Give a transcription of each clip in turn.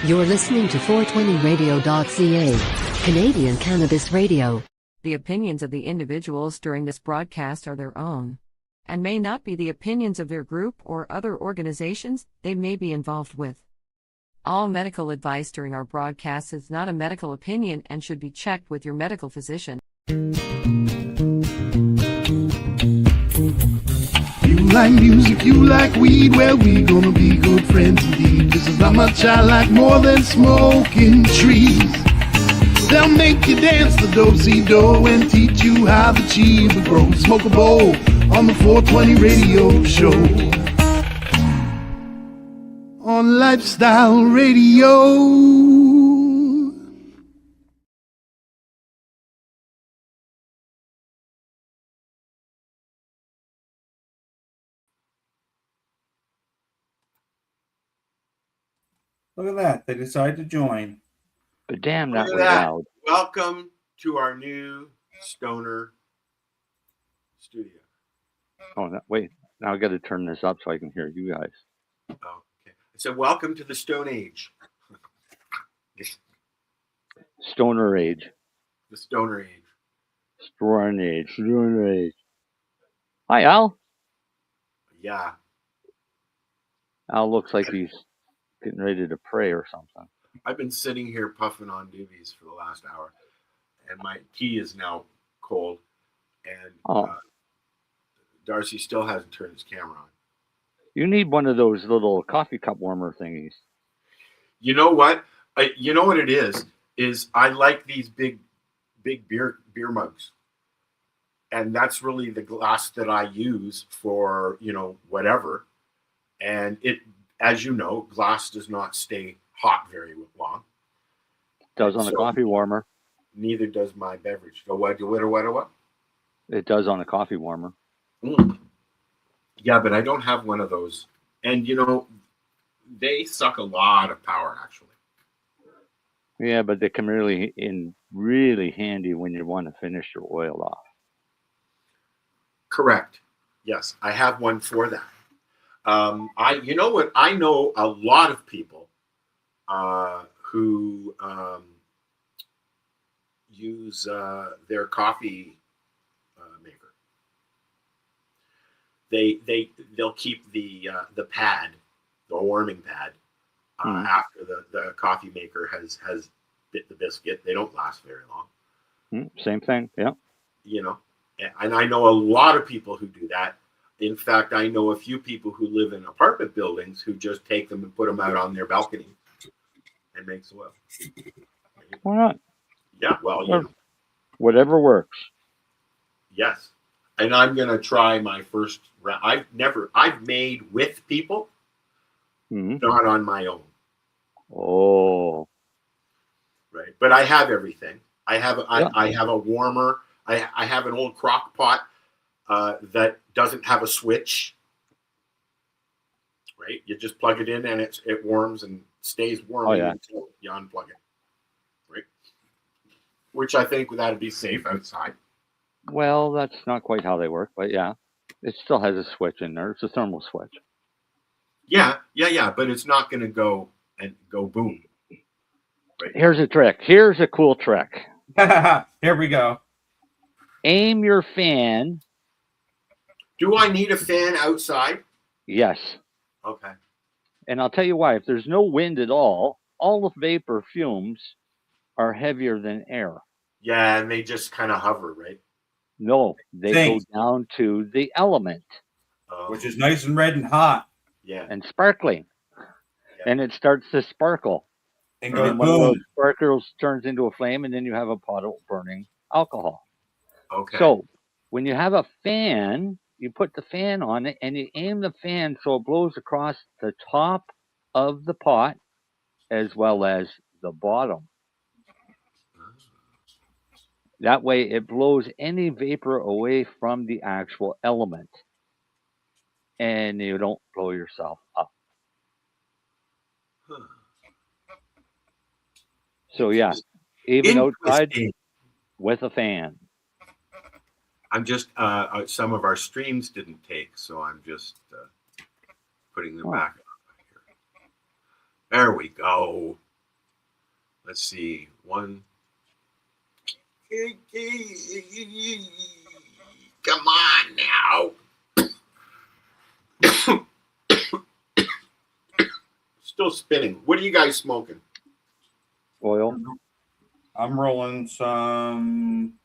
You're listening to 420radio.ca, Canadian Cannabis Radio. The opinions of the individuals during this broadcast are their own, and may not be the opinions of their group or other organizations they may be involved with. All medical advice during our broadcast is not a medical opinion and should be checked with your medical physician. You like music, you like weed, well, we gonna be good friends indeed. This is how much I like more than smoking trees. They'll make you dance the do-si-do and teach you how the chiva grows. Smoke a bowl on the 420 radio show. On Lifestyle Radio. Look at that. They decided to join. But damn, that was loud. Welcome to our new Stoner studio. Oh, no, wait. Now I got to turn this up so I can hear you guys. Okay. So welcome to the Stone Age. Stoner Age. The Stoner Age. Stoner Age. Stoner Age. Hi, Al. Yeah. Al looks like he's getting ready to pray or something. I've been sitting here puffing on doobies for the last hour, and my tea is now cold, and Darcy still hasn't turned his camera on. You need one of those little coffee cup warmer thingies. You know what? You know what it is I like these big beer mugs, and that's really the glass that I use for, whatever. And it, as you know, glass does not stay hot very long. Does on a coffee warmer. Neither does my beverage. What? It does on a coffee warmer. Yeah, but I don't have one of those. And, they suck a lot of power, actually. Yeah, but they come really handy when you want to finish your oil off. Correct. Yes, I have one for that. You know what? I know a lot of people who use their coffee maker. They'll keep the pad, the warming pad, after the coffee maker has bit the biscuit. They don't last very long. Same thing. Yeah. And I know a lot of people who do that. In fact, I know a few people who live in apartment buildings who just take them and put them out on their balcony and make oil. Why not? Yeah, well, whatever works. Yes. And I'm going to try my first round. I've made with people, not on my own. Oh. Right. But I have everything. I have a warmer. I have an old crock pot that doesn't have a switch. Right. You just plug it in and it warms and stays warm until you unplug it. Right. Which I think that'd be safe outside. Well, that's not quite how they work, but yeah, it still has a switch in there. It's a thermal switch. Yeah, but it's not going to go boom. Right. Here's a trick. Here's a cool trick. Here we go. Aim your fan. Do I need a fan outside? Yes. Okay. And I'll tell you why. If there's no wind at all the vapor fumes are heavier than air. Yeah, and they just kind of hover, right? No, they go down to the element. Which is nice and red and hot. Yeah. And sparkling. Yeah. And it starts to sparkle. And go boom. One of those sparkles turns into a flame, and then you have a pot of burning alcohol. Okay. So when you have a fan, you put the fan on it, and you aim the fan so it blows across the top of the pot as well as the bottom. That way it blows any vapor away from the actual element. And you don't blow yourself up. So yeah, even outside with a fan. I'm just, some of our streams didn't take, so I'm just putting them back up here. There we go. Let's see. One. Come on now. Still spinning. What are you guys smoking? Oil. I'm rolling some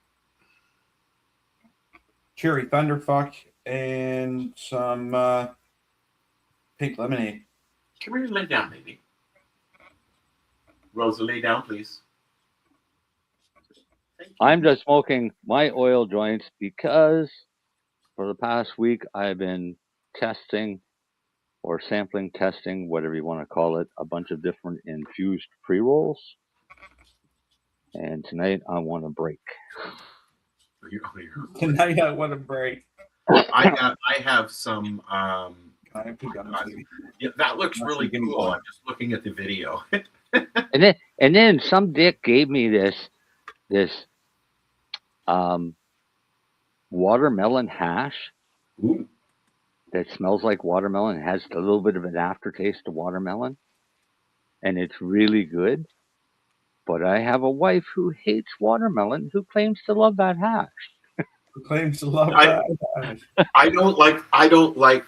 cherry thunderfuck and some pink lemonade. Come here and lay down, baby. Rosa, lay down, please. I'm just smoking my oil joints because for the past week I've been testing or sampling, testing, whatever you want to call it, a bunch of different infused pre-rolls. And tonight I want a break. Tonight I want a break. I have some. Yeah, that looks really cool. I'm just looking at the video. and then some dick gave me this watermelon hash. Ooh. That smells like watermelon. It has a little bit of an aftertaste of watermelon, and it's really good. But I have a wife who hates watermelon, who claims to love that hash. Who claims to love that hash? I don't like.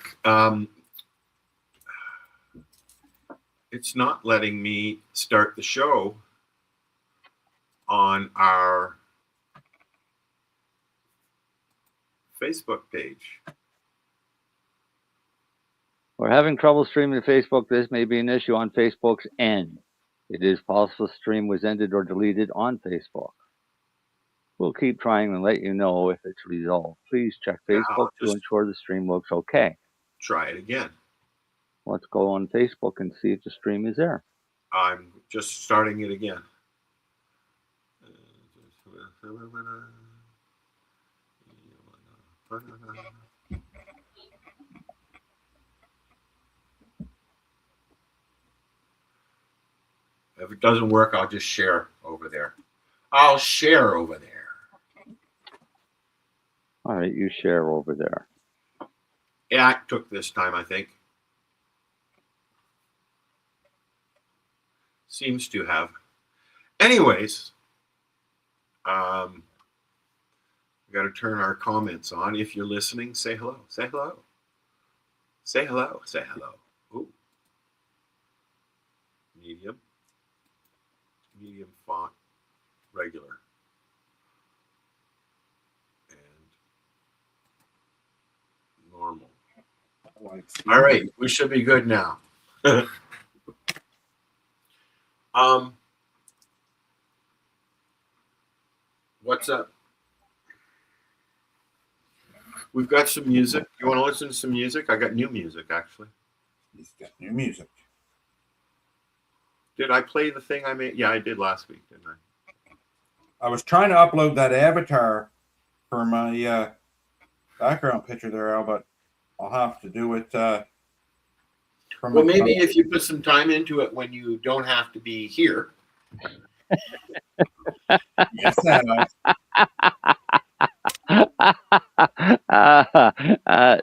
It's not letting me start the show on our Facebook page. We're having trouble streaming to Facebook. This may be an issue on Facebook's end. It is possible the stream was ended or deleted on Facebook. We'll keep trying and let you know if it's resolved. Please check Facebook to ensure the stream looks okay. Try it again. Let's go on Facebook and see if the stream is there. I'm just starting it again. If it doesn't work, I'll just share over there. I'll share over there. All right, you share over there. Yeah, it took this time, I think. Seems to have. Anyways, we got to turn our comments on. If you're listening, say hello. Say hello. Say hello. Say hello. Ooh. Medium. Medium font. Regular. And normal. All right. We should be good now. What's up? We've got some music. You want to listen to some music? I got new music, actually. He's got new music. Did I play the thing I made? Yeah, I did last week, didn't I? I was trying to upload that avatar for my background picture there, Al, but I'll have to do it. Well, maybe if you put some time into it when you don't have to be here. Yes,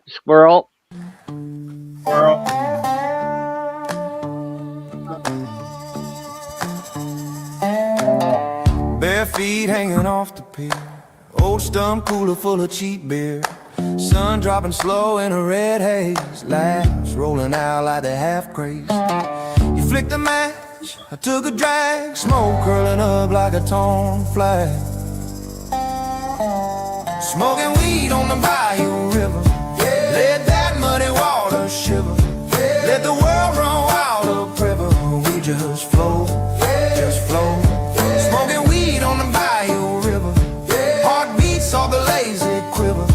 Squirrel. Squirrel. Bare feet hanging off the pier. Old stump cooler full of cheap beer. Sun dropping slow in a red haze. Laughs rolling out like the half craze. You flicked the match, I took a drag. Smoke curling up like a torn flag. Smoking weed on the bayou river. Let that muddy water shiver. Let the world run wild upriver. We just flow, just flow. Smoking weed on the bayou river. Heartbeats all the lazy quiver.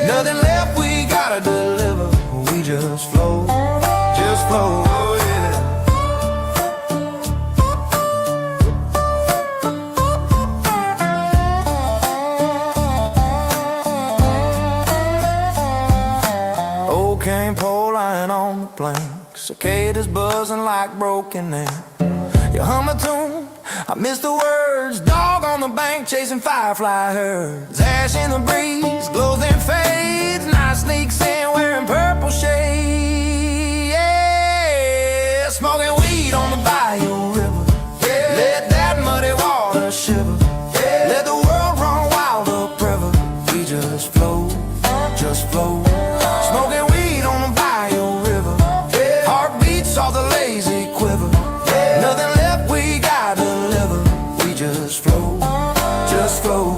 Nothing left we gotta deliver. We just flow, just flow. Oh, yeah. Old cane pole lying on the plank. Cicadas buzzing like broken nail. You hum a tune, I miss the words. Dog on the bank chasing firefly herds. Ash in the breeze, glows and fades. Night sneaks in wearing purple shades. Yeah, smoking weed weed on the bayou river. Let that muddy water shiver. Let the world run wild upriver. We just flow, just flow. Smoking weed on the bayou river. Heartbeats off the lazy quiver. Nothing left we gotta deliver. We just flow, just flow.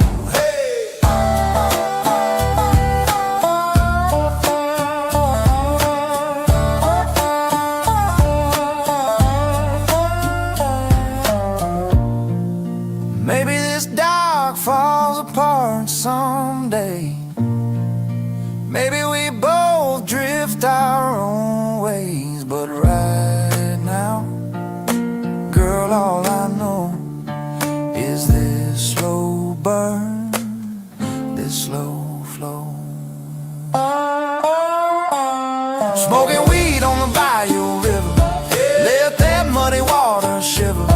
Maybe this dog falls apart someday. Maybe we both drift our own ways. But right now, girl, all I know is this slow burn, this slow flow. Smoking weed on the bayou river. Let that muddy water shiver.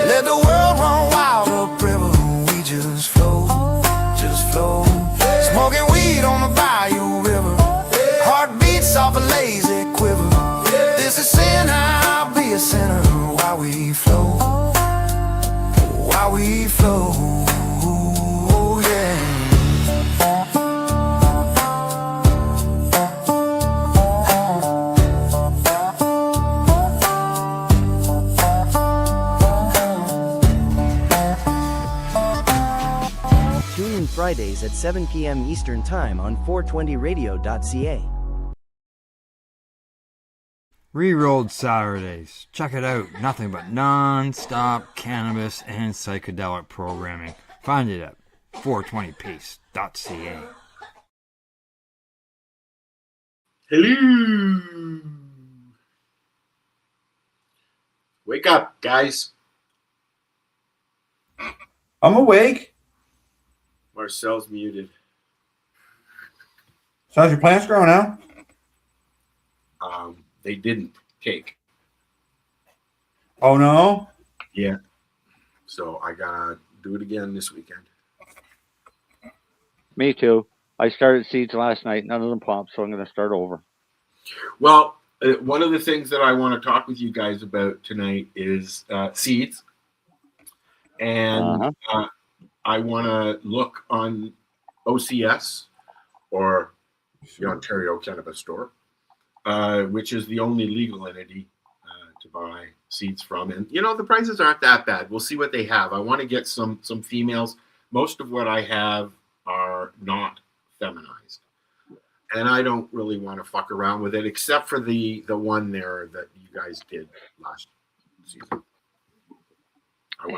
Let the world run wild upriver. We just flow, just flow. Smoking weed on the bayou river. Heartbeats off a lazy quiver. This is sin, I'll be a sinner while we flow, while we flow. Yeah. Tune in Fridays at 7 p.m. Eastern Time on 420radio.ca. Rerolled Saturdays. Check it out. Nothing but non-stop cannabis and psychedelic programming. Find it at 420piece.ca. Hello. Wake up, guys. I'm awake. Marcel's muted. So how's your plants growing out? They didn't take. Oh, no? Yeah. So I gotta do it again this weekend. Me too. I started seeds last night. None of them popped, so I'm going to start over. Well, one of the things that I want to talk with you guys about tonight is seeds. And I want to look on OCS, or the Ontario Cannabis Store, which is the only legal entity to buy seeds from. And, you know, the prices aren't that bad. We'll see what they have. I want to get some females. Most of what I have are not feminized. And I don't really want to fuck around with it, except for the one there that you guys did last season.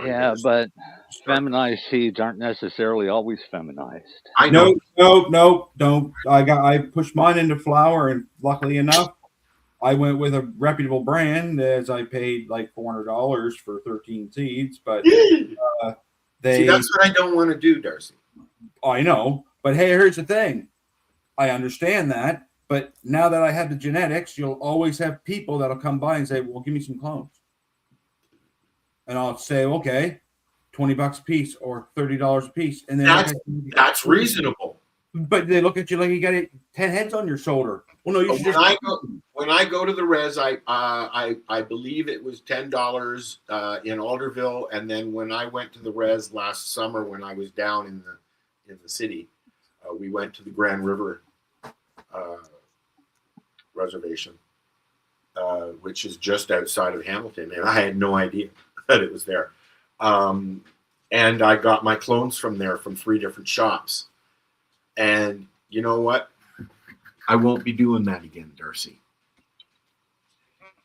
Yeah, but feminized seeds aren't necessarily always feminized. I know. No, don't. I pushed mine into flower, and luckily enough, I went with a reputable brand, as I paid like $400 for 13 seeds. But See, that's what I don't want to do, Darcy. I know, but hey, here's the thing. I understand that, but now that I have the genetics, you'll always have people that'll come by and say, "Well, give me some clones," and I'll say, "Okay, $20 a piece or $30 a piece," and then that's reasonable. But they look at you like you got 10 heads on your shoulder. Well, no, you should when I go to the res, I believe it was $10 in Alderville, and then when I went to the res last summer, when I was down in the city, we went to the Grand River reservation, which is just outside of Hamilton, and I had no idea that it was there. And I got my clones from there from 3 different shops. And you know what? I won't be doing that again, Darcy.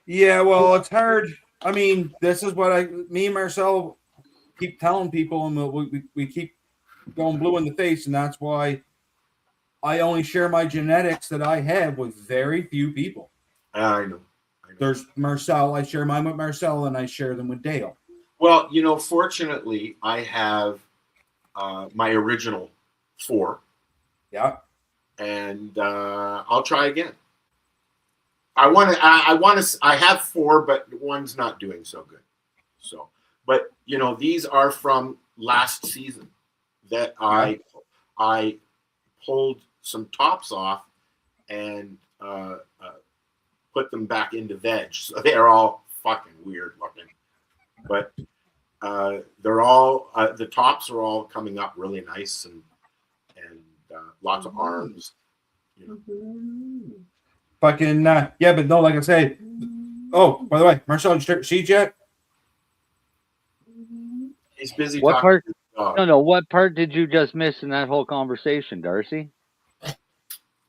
Yeah, well, it's hard. I mean, this is what me and Marcel keep telling people, and we keep going blue in the face, and that's why I only share my genetics that I have with very few people. I know. There's Marcel. I share mine with Marcel, and I share them with Dale. Well, you know, fortunately, I have my original 4. Yeah. And I'll try again. I have 4, but one's not doing so good. So, but you know, these are from last season that I pulled some tops off and put them back into veg. So they are all fucking weird looking. But they're all the tops are all coming up really nice and lots of arms. You know. Fucking yeah, but no, like I say. Oh, by the way, Marcel, did you start seeds yet? He's busy. What talking part? to his dog. No. What part did you just miss in that whole conversation, Darcy?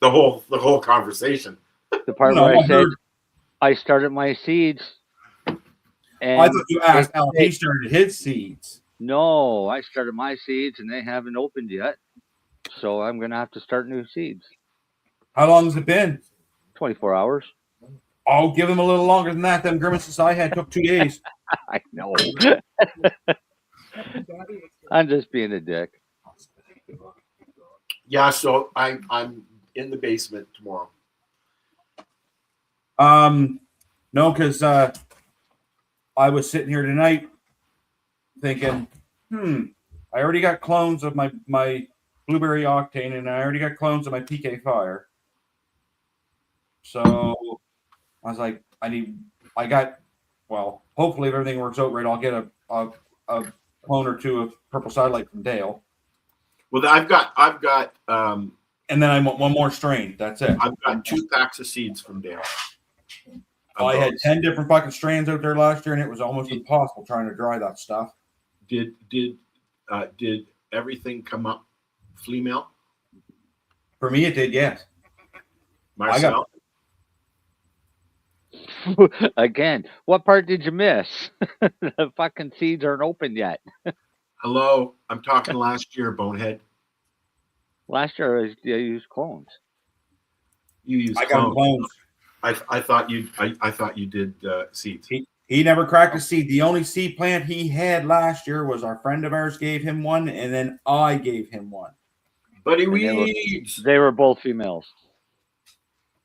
The whole conversation. The part where I said I started my seeds. And I thought you asked Al. He started his seeds. No, I started my seeds and they haven't opened yet. So I'm going to have to start new seeds. How long has it been? 24 hours. Oh, give them a little longer than that. Them grimaces I had took 2 days. I know. I'm just being a dick. Yeah, so I'm in the basement tomorrow. No, because I was sitting here tonight thinking, I already got clones of my Blueberry Octane, and I already got clones of my PK Fire. So I was like, hopefully if everything works out right, I'll get a clone or two of Purple Satellite from Dale. Well, I've got and then I want one more strain. That's it. I've got 2 packs of seeds from Dale. I had 10 different fucking strands out there last year, and it was almost impossible trying to dry that stuff. Did everything come up flea mail? For me, it did, yes. Marcel? Again, what part did you miss? The fucking seeds aren't open yet. Hello, I'm talking last year, bonehead. Last year I used clones. You used clones. I thought you did seeds. He never cracked a seed. The only seed plant he had last year was our friend of ours gave him one, and then I gave him one. Buddy weeds. They were both females.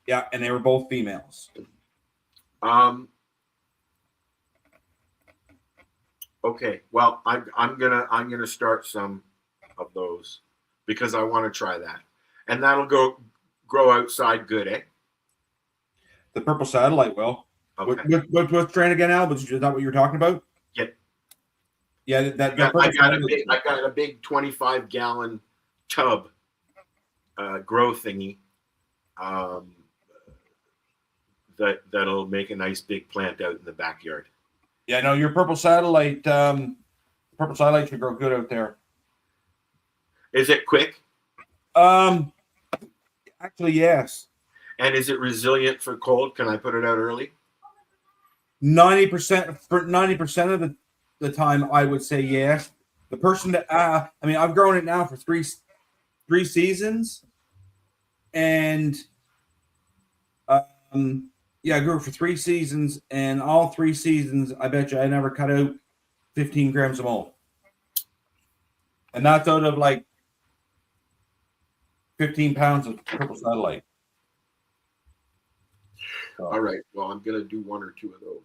Yeah, and they were both females. Okay. Well, I'm gonna start some of those because I want to try that, and that'll grow outside good, eh? The Purple Satellite will. Okay. What strain again, Al? Is that what you're talking about? Yep. Yeah, I got a big 25-gallon tub grow thingy. That'll make a nice big plant out in the backyard. Yeah, no, your Purple Satellite should grow good out there. Is it quick? Actually, yes. And is it resilient for cold? Can I put it out early? 90% of the time, I would say yes. The person that I've grown it now for three seasons, and I grew it for 3 seasons, and all 3 seasons, I bet you I never cut out 15 grams of mold, and that's out of like 15 pounds of Purple Satellite. All right. Well, I'm going to do 1 or 2 of those.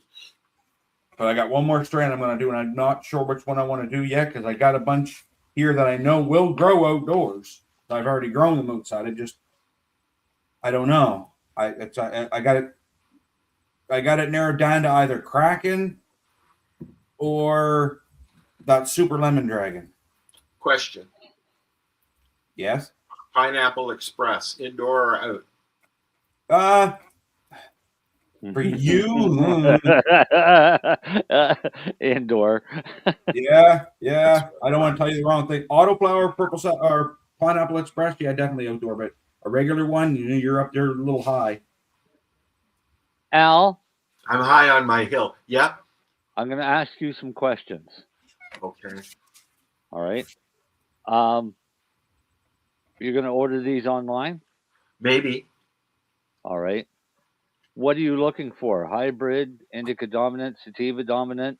But I got one more strand I'm going to do, and I'm not sure which one I want to do yet because I got a bunch here that I know will grow outdoors. I've already grown them outside. I don't know. I got it narrowed down to either Kraken or that Super Lemon Dragon. Question. Yes? Pineapple Express, indoor or out? For you, indoor. yeah. I don't want to tell you the wrong thing. Autoflower, or Pineapple Express, yeah, definitely outdoor. But a regular one, you're up there a little high. Al, I'm high on my hill. Yeah. I'm going to ask you some questions. Okay. All right. You're going to order these online? Maybe. All right. What are you looking for? Hybrid, indica dominant, sativa dominant?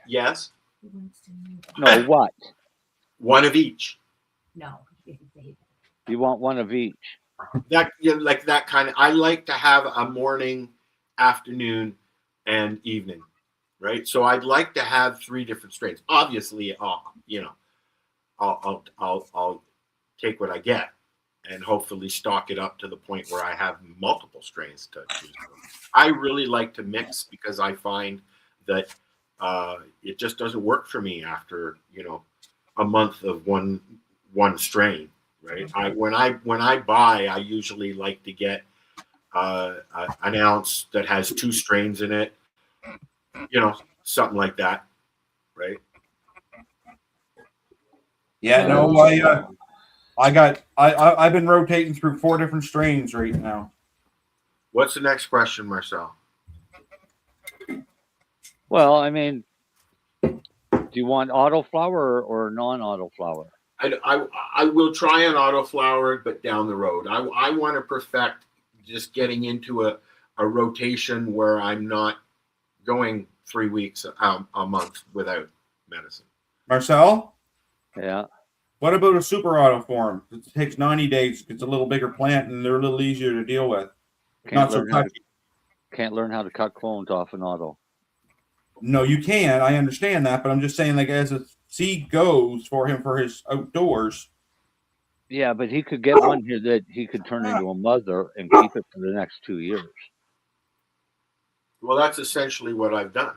Yes. No, what? One of each. No. You want one of each? Like that kind of. I like to have a morning, afternoon, and evening, right? So I'd like to have 3 different strains. Obviously, I'll take what I get, and hopefully stock it up to the point where I have multiple strains to choose from. I really like to mix because I find that it just doesn't work for me after, a month of one strain, right? When I buy, I usually like to get an ounce that has 2 strains in it, something like that, right? Yeah, no, I've been rotating through 4 different strains right now. What's the next question, Marcel? Well, I mean, do you want autoflower or non-autoflower? I will try an autoflower, but down the road. I want to perfect just getting into a rotation where I'm not going 3 weeks a month without medicine. Marcel? Yeah. What about a super auto form? It takes 90 days. It's a little bigger plant and they're a little easier to deal with. Not so touchy. Can't learn how to cut clones off an auto. No, you can. I understand that, but I'm just saying, like, as a seed goes for him for his outdoors. Yeah, but he could get one here that he could turn into a mother and keep it for the next 2 years. Well, that's essentially what I've done.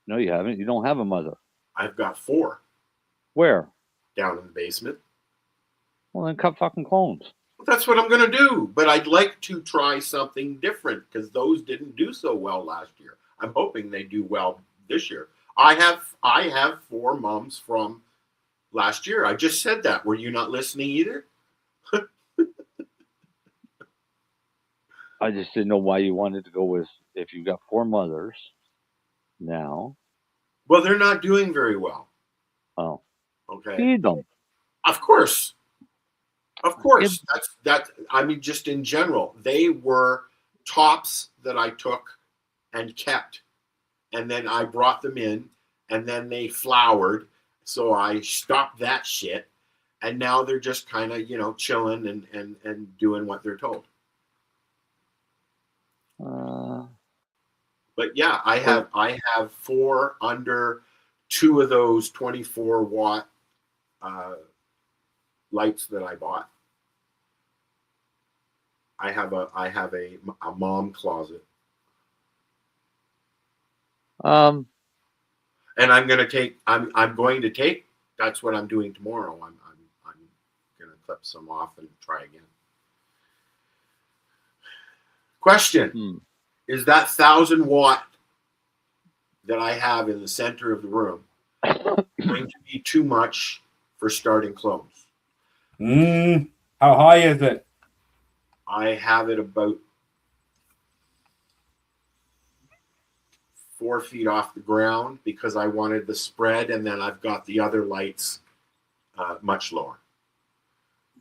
No, you haven't. You don't have a mother. I've got 4. Where? Down in the basement. Well, then cut fucking clones. That's what I'm going to do. But I'd like to try something different because those didn't do so well last year. I'm hoping they do well this year. I have 4 mums from last year. I just said that. Were you not listening either? I just didn't know why you wanted to go with, if you got 4 mothers now. Well, they're not doing very well. Oh. Okay. Feed them. Of course. Of course. That's I mean, just in general, they were tops that I took and kept. And then I brought them in and then they flowered. So I stopped that shit. And now they're just kind of, chilling and doing what they're told. But yeah, I have 4 under 2 of those 24-watt lights that I bought. I have a mom closet. And I'm going to take. That's what I'm doing tomorrow. I'm going to clip some off and try again. Question: Is that 1,000-watt that I have in the center of the room going to be too much for starting clones? How high is it? I have it about 4 feet off the ground because I wanted the spread, and then I've got the other lights much lower.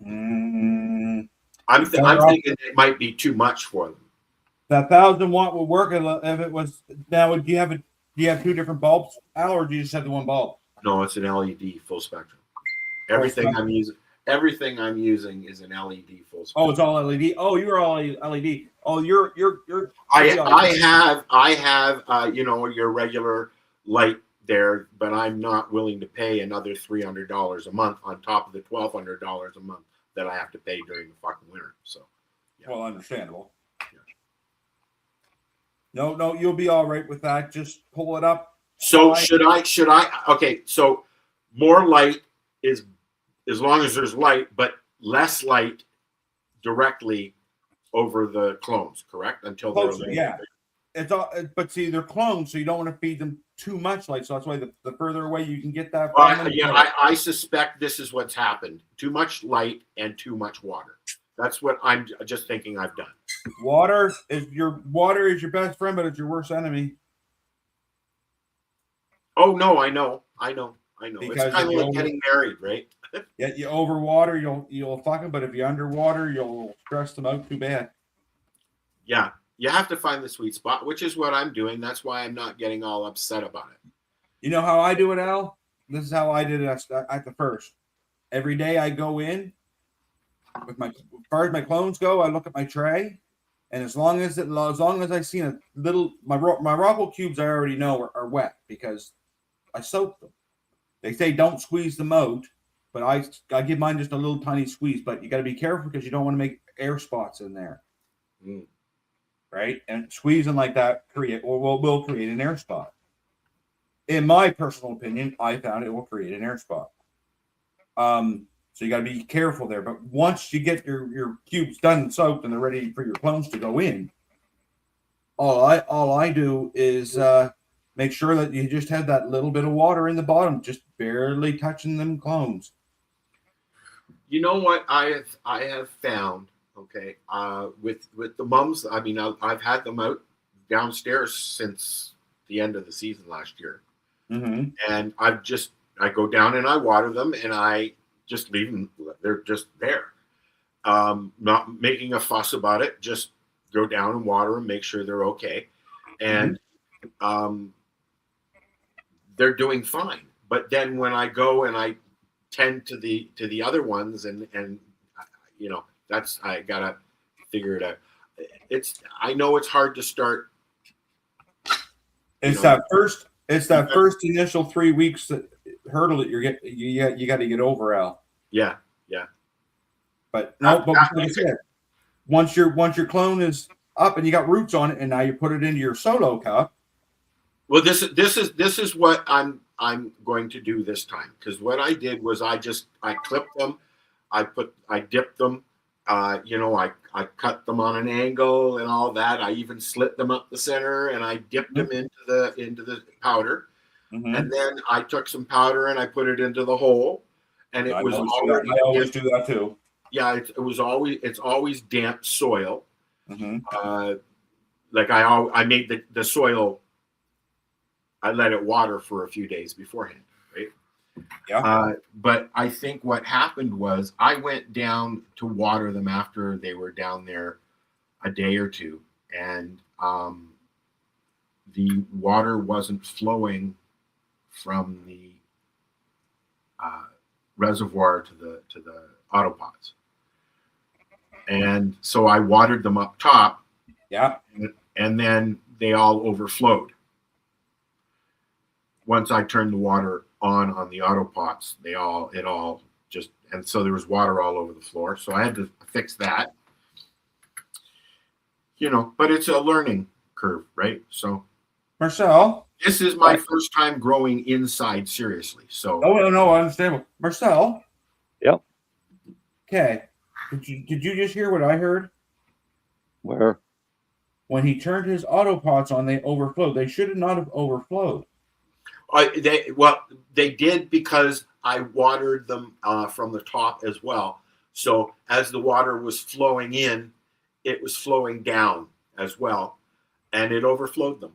I'm thinking it might be too much for them. That 1,000-watt will work if it was. Now, do you have 2 different bulbs, Al, or do you just have the 1 bulb? No, it's an LED full spectrum. Everything I'm using is an LED full spectrum. Oh, it's all LED. Oh, you're all LED. Oh, you're. I have your regular light there, but I'm not willing to pay another $300 a month on top of the $1,200 a month that I have to pay during the fucking winter. So, yeah. Well, understandable. Yeah. No, you'll be all right with that. Just pull it up. So should I? Okay, so more light is as long as there's light, but less light directly over the clones, correct? Until closer, yeah. It's all, but see, they're clones, so you don't want to feed them too much light. So that's why the further away you can get that. I suspect this is what's happened: too much light and too much water. That's what I'm just thinking I've done. Water is your best friend, but it's your worst enemy. Oh no, I know. Because it's kind of like getting married, right? Yeah, you overwater, you'll fuck them, but if you underwater, you'll stress them out too bad. Yeah, you have to find the sweet spot, which is what I'm doing. That's why I'm not getting all upset about it. You know how I do it, Al? This is how I did it at the first. Every day I go in with as far as my clones go, I look at my tray, and as long as I see a little, my Rockwell cubes I already know are wet because I soak them. They say don't squeeze them out, but I give mine just a little tiny squeeze. But you got to be careful because you don't want to make air spots in there, right? And squeezing like that will create an air spot. In my personal opinion, I found it will create an air spot. So you got to be careful there. But once you get your cubes done and soaked and they're ready for your clones to go in, all I do is make sure that you just have that little bit of water in the bottom, just barely touching them clones. You know what I have found, okay, with the mums. I mean, I've had them out downstairs since the end of the season last year, and I go down and I water them, and I just leave them. They're just there, not making a fuss about it. Just go down and water them, make sure they're okay, and they're doing fine. But then when I go and I tend to the other ones, and you know, that's, I gotta figure it out. I know it's hard to start. It's that first initial 3 weeks hurdle that you got to get over, Al. Yeah. But no, but like I said, once your clone is up and you got roots on it, and now you put it into your solo cup. Well, this is what I'm going to do this time, because what I did was I clipped them, I dipped them, I cut them on an angle and all that. I even slit them up the center, and I dipped them into the powder, and then I took some powder and I put it into the hole, and it was already. I always do that too. Yeah, it's always damp soil. Like I made the soil. I let it water for a few days beforehand, right? Yeah. But I think what happened was I went down to water them after they were down there a day or two, and the water wasn't flowing from the reservoir to the autopods, and so I watered them up top. Yeah. And then they all overflowed. Once I turned the water on the autopots, it all just, and so there was water all over the floor. So I had to fix that, but it's a learning curve, right? So Marcel, this is my first time growing inside seriously. So no, I understand. Marcel. Yep. Okay. Did you just hear what I heard? Where? When he turned his autopots on, they overflowed. They should not have overflowed. They did, because I watered them from the top as well. So as the water was flowing in, it was flowing down as well, and it overflowed them.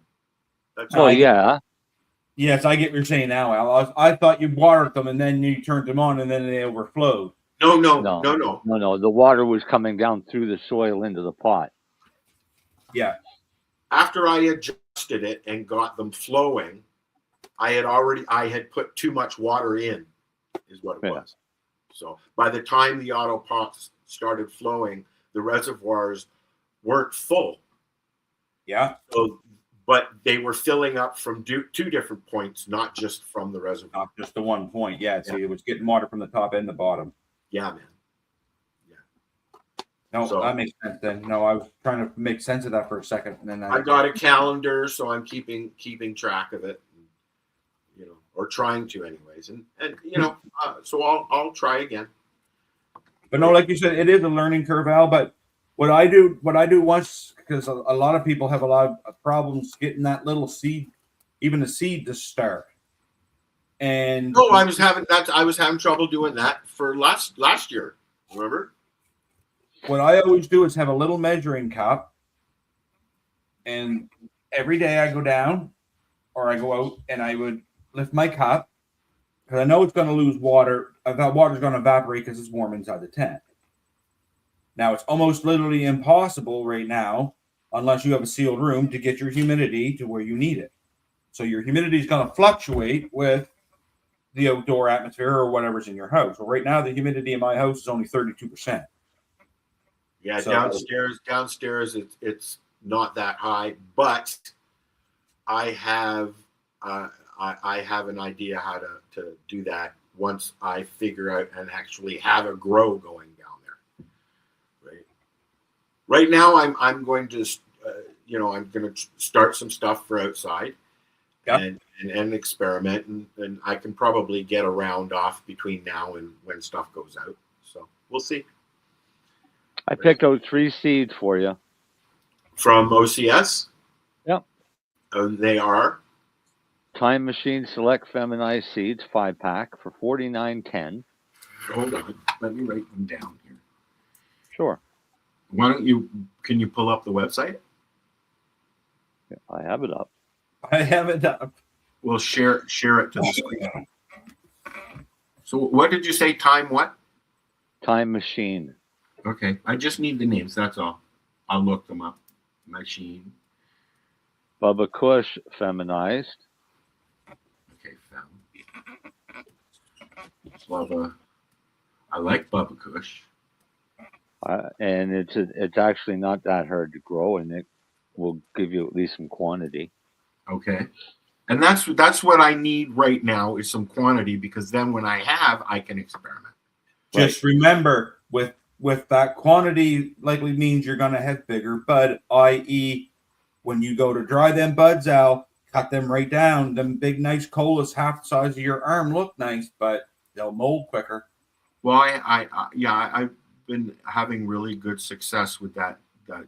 Yeah. Yes, I get what you're saying now, Al. I thought you watered them and then you turned them on and then they overflowed. No. The water was coming down through the soil into the pot. Yeah. After I adjusted it and got them flowing, I had put too much water in, is what it was. So by the time the autopots started flowing, the reservoirs weren't full. Yeah. So, but they were filling up from two different points, not just from the reservoir. Not just the one point. Yeah. See, it was getting water from the top and the bottom. Yeah, man. No, so that makes sense then. No, I was trying to make sense of that for a second, and then I got a calendar, so I'm keeping track of it, or trying to, anyways. And so I'll try again. But no, like you said, it is a learning curve, Al. But what I do once, because a lot of people have a lot of problems getting that little seed, even a seed to start. And no, I was having trouble doing that for last year. Remember? What I always do is have a little measuring cup, and every day I go down or I go out and I would lift my cup, because I know it's going to lose water. I thought water's going to evaporate because it's warm inside the tent. Now, it's almost literally impossible right now, unless you have a sealed room, to get your humidity to where you need it. So your humidity is going to fluctuate with the outdoor atmosphere or whatever's in your house. Well, right now, the humidity in my house is only 32%. Yeah, so downstairs, it's not that high, but I have an idea how to do that once I figure out and actually have a grow going down there. Right now, I'm going to, I'm going to start some stuff for outside. Yep. And experiment, and I can probably get a round off between now and when stuff goes out. So we'll see. I picked out 3 seeds for you. From OCS? Yep. They are? Time Machine Select Feminized Seeds 5-pack for $49.10. Hold on. Let me write them down here. Sure. Can you pull up the website? I have it up. I have it up. We'll share it to the screen. So what did you say? Time what? Time Machine. Okay. I just need the names. That's all. I'll look them up. Machine. Bubba Kush Feminized. Okay, found. Bubba. I like Bubba Kush. And it's actually not that hard to grow, and it will give you at least some quantity. Okay. And that's what I need right now is some quantity, because then when I can experiment. Just remember, with that quantity likely means you're going to have bigger bud, i.e. when you go to dry them buds out, cut them right down. Them big, nice colas half the size of your arm look nice, but they'll mold quicker. Well, I've been having really good success with that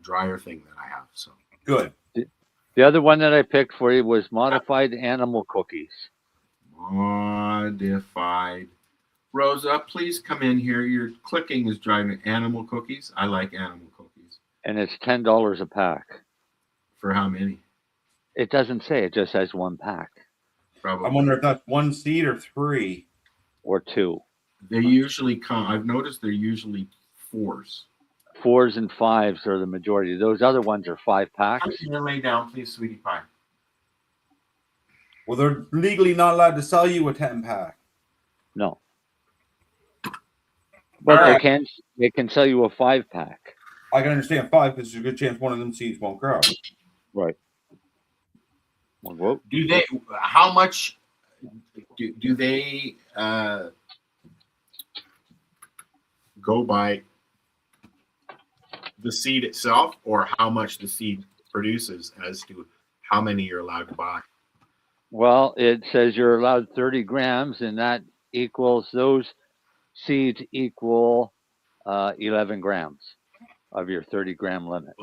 dryer thing that I have. So good. The other one that I picked for you was Modified Animal Cookies. Modified. Rosa, please come in here. Your clicking is driving. Animal cookies. I like animal cookies. And it's $10 a pack. For how many? It doesn't say. It just says 1 pack. Probably. I wonder if that's 1 seed or 3. Or 2. They usually come. I've noticed they're usually 4s. 4s and 5s are the majority. Those other ones are 5 packs. I'm going to lay down, please, sweetie pie. Well, they're legally not allowed to sell you a 10-pack. No. But they can sell you a 5-pack. I can understand 5 because there's a good chance one of them seeds won't grow. Right. Well, do they? How much do they go by the seed itself, or how much the seed produces as to how many you're allowed to buy? Well, it says you're allowed 30 grams, and that equals those seeds equal 11 grams of your 30-gram limit.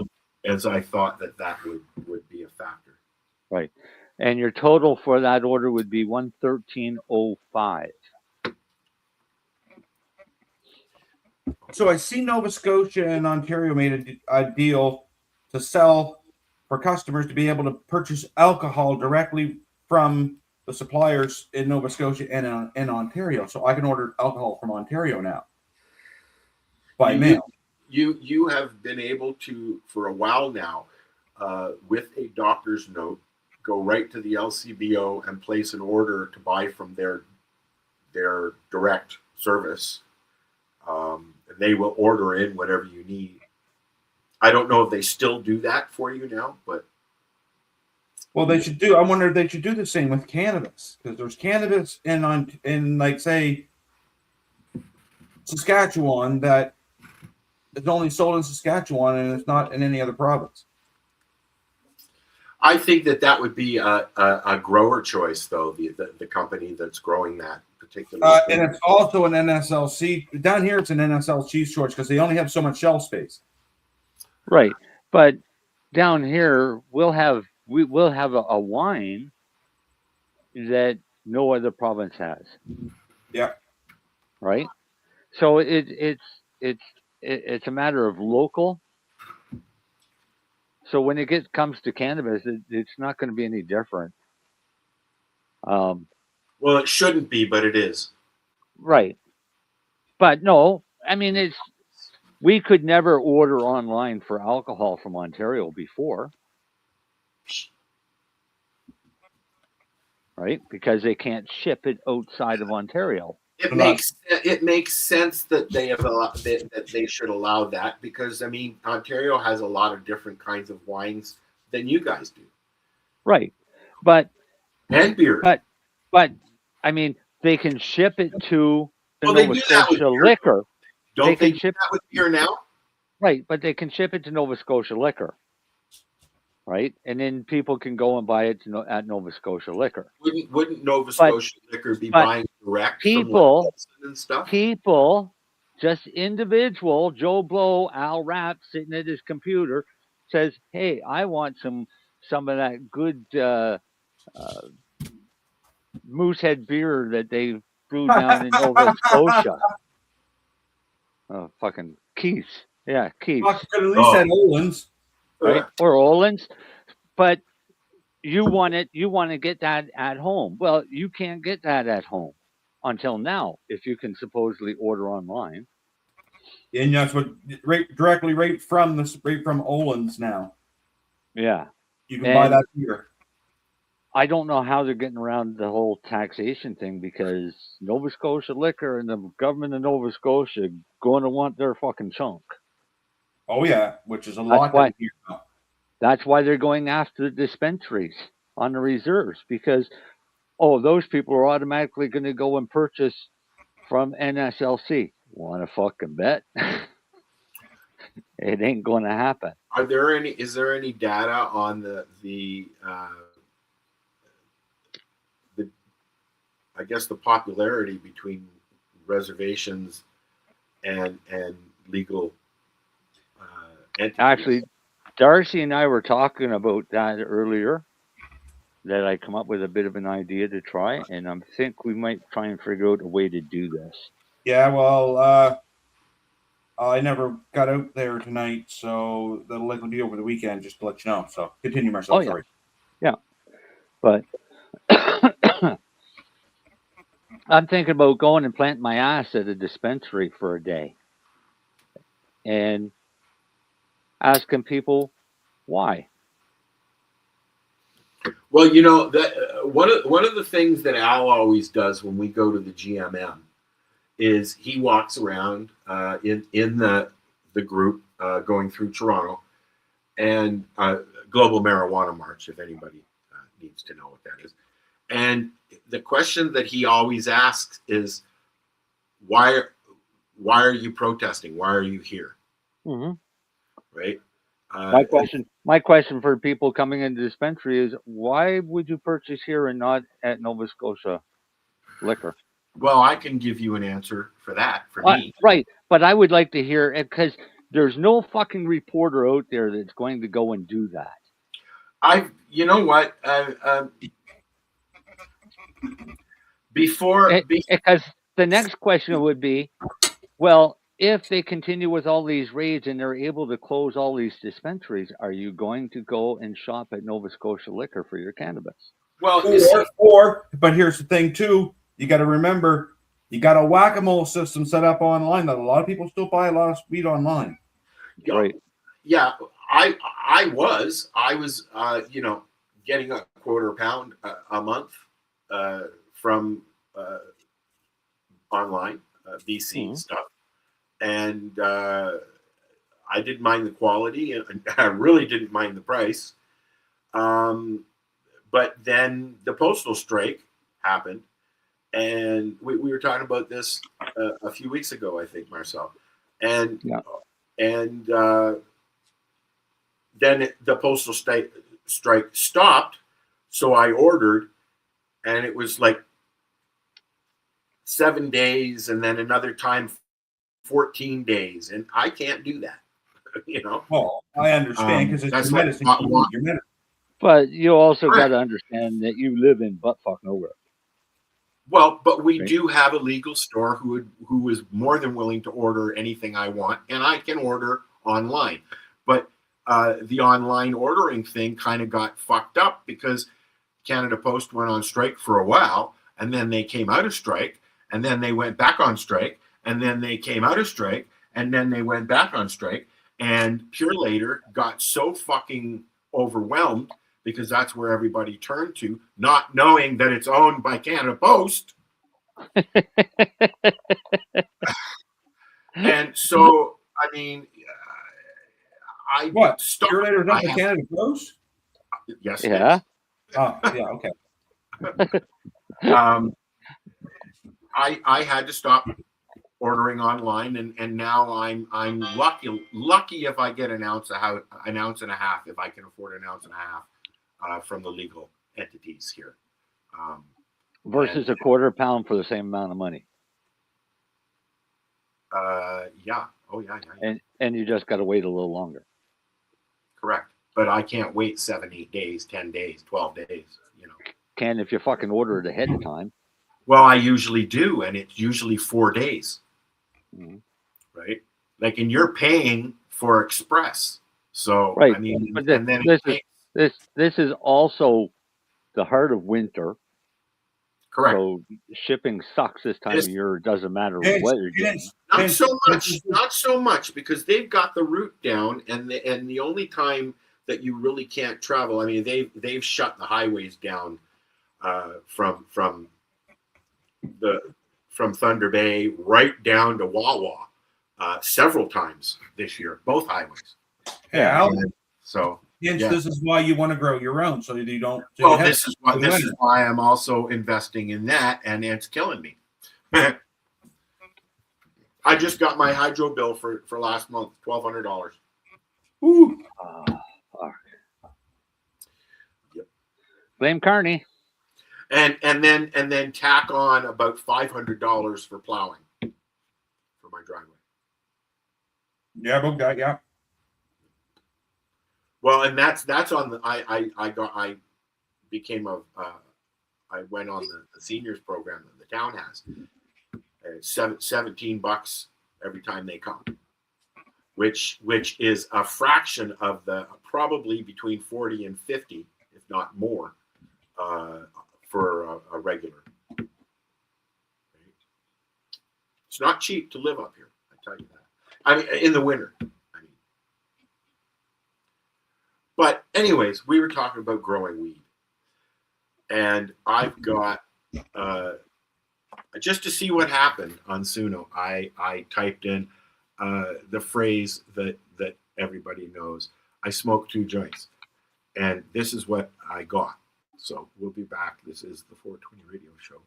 As I thought that would be a factor. Right. And your total for that order would be $113.05. So I see Nova Scotia and Ontario made a deal to sell for customers to be able to purchase alcohol directly from the suppliers in Nova Scotia and in Ontario. So I can order alcohol from Ontario now by mail. You have been able to, for a while now, with a doctor's note, go right to the LCBO and place an order to buy from their direct service. And they will order in whatever you need. I don't know if they still do that for you now, but well, they should do. I wonder if they should do the same with cannabis, because there's cannabis in like say Saskatchewan that is only sold in Saskatchewan and it's not in any other province. I think that would be a grower choice, though, the company that's growing that particular. And it's also an NSLC. Down here, it's an NSLC choice because they only have so much shelf space. Right. But down here, we'll have a wine that no other province has. Yeah. Right. So it's a matter of local. So when it comes to cannabis, it's not going to be any different. Well, it shouldn't be, but it is. Right. But no, I mean, we could never order online for alcohol from Ontario before. Right? Because they can't ship it outside of Ontario. It makes sense that they should allow that, because I mean Ontario has a lot of different kinds of wines than you guys do. Right. But and beer. But I mean they can ship it to the Well, they Nova do that with Scotia beer. Liquor. Don't they can do ship that with beer now? right, but they can ship it to Nova Scotia Liquor, right? And then people can go and buy it at Nova Scotia Liquor. Wouldn't Nova Scotia Liquor be buying direct from Wilson and stuff? People, just individual, Joe Blow, Al Rapp, sitting at his computer, says, "Hey, I want some of that good Moosehead beer that they brewed down in Nova Scotia." Oh, fucking Keith. Yeah, Keith. I could at least had Olin's. Right? Or Olin's. But you want to get that at home. Well, you can't get that at home until now, if you can supposedly order online. And that's what right from Olin's now. Yeah. You can buy that here. I don't know how they're getting around the whole taxation thing, because Nova Scotia Liquor and the government of Nova Scotia going to want their fucking chunk. Oh yeah, which is a lot. That's why they're going after the dispensaries on the reserves, because those people are automatically going to go and purchase from NSLC. Want to fucking bet? It ain't going to happen. Is there any data on the I guess the popularity between reservations and legal entities? Actually, Darcy and I were talking about that earlier, that I come up with a bit of an idea to try, and I think we might try and figure out a way to do this. Yeah, well, I never got out there tonight, so that'll likely be over the weekend, just to let you know. So continue, Marcel. Sorry. Yeah. But I'm thinking about going and planting my ass at a dispensary for a day and asking people why. Well, that one of the things that Al always does when we go to the GMM is he walks around in the group going through Toronto and Global Marijuana March, if anybody needs to know what that is. And the question that he always asks is, why are you protesting? Why are you here? Mm-hmm. Right. My question for people coming into the dispensary is, why would you purchase here and not at Nova Scotia Liquor? Well, I can give you an answer for that for me. Right. But I would like to hear it, because there's no fucking reporter out there that's going to go and do that. You know what? Because the next question would be, well, if they continue with all these raids and they're able to close all these dispensaries, are you going to go and shop at Nova Scotia Liquor for your cannabis? Well, but here's the thing too. You got to remember, you got a whack-a-mole system set up online that a lot of people still buy a lot of weed online. Right. Yeah, I was getting a quarter pound a month from online BC stuff. And I didn't mind the quality, and I really didn't mind the price. But then the postal strike happened, and we were talking about this a few weeks ago, I think, Marcel. And then the postal strike stopped, so I ordered, and it was like 7 days, and then another time 14 days, and I can't do that. Well, I understand, because it's your medicine. Your medicine. But you also got to understand that you live in buttfuck nowhere. Well, but we do have a legal store who is more than willing to order anything I want, and I can order online. But the online ordering thing kind of got fucked up because Canada Post went on strike for a while, and then they came out of strike, and then they went back on strike, and then they came out of strike, and then they went back on strike. And Pure Later got so fucking overwhelmed, because that's where everybody turned to, not knowing that it's owned by Canada Post. And so, I mean, Pure Later is owned by Canada Post? Yes. Yeah. Oh, yeah, okay. I had to stop ordering online, and now I'm lucky if I get an ounce and a half, if I can afford an ounce and a half from the legal entities here. Versus a quarter pound for the same amount of money. Yeah. Oh yeah. And you just got to wait a little longer. Correct. But I can't wait 7, 8 days, 10 days, 12 days, you know. Can if you fucking order it ahead of time. Well, I usually do, and it's usually 4 days. Mm-hmm. Right? Like, and you're paying for express. So, right. I mean, but and then this is also the heart of winter. Correct. So shipping sucks this time of year. It doesn't matter what you're doing. Not so much, because they've got the route down, and the only time that you really can't travel, I mean, they've shut the highways down from Thunder Bay right down to Wawa several times this year, both highways. Yeah. So. Hence, this is why you want to grow your own, so you don't. Well, this is why I'm also investing in that, and it's killing me. I just got my hydro bill for last month, $1,200. Ooh. Yep. Blame Carney. And then tack on about $500 for plowing for my driveway. Yeah, book that. Yeah. Well, and that's on the I went on the seniors program that the town has. $17 every time they come, which is a fraction of the probably between 40 and 50, if not more, for a regular. Right? It's not cheap to live up here, I tell you that. I mean, in the winter. But anyways, we were talking about growing weed, and I've got just to see what happened on Suno. I typed in the phrase that everybody knows. I smoke 2 joints, and this is what I got. So we'll be back. This is the 420 Radio Show.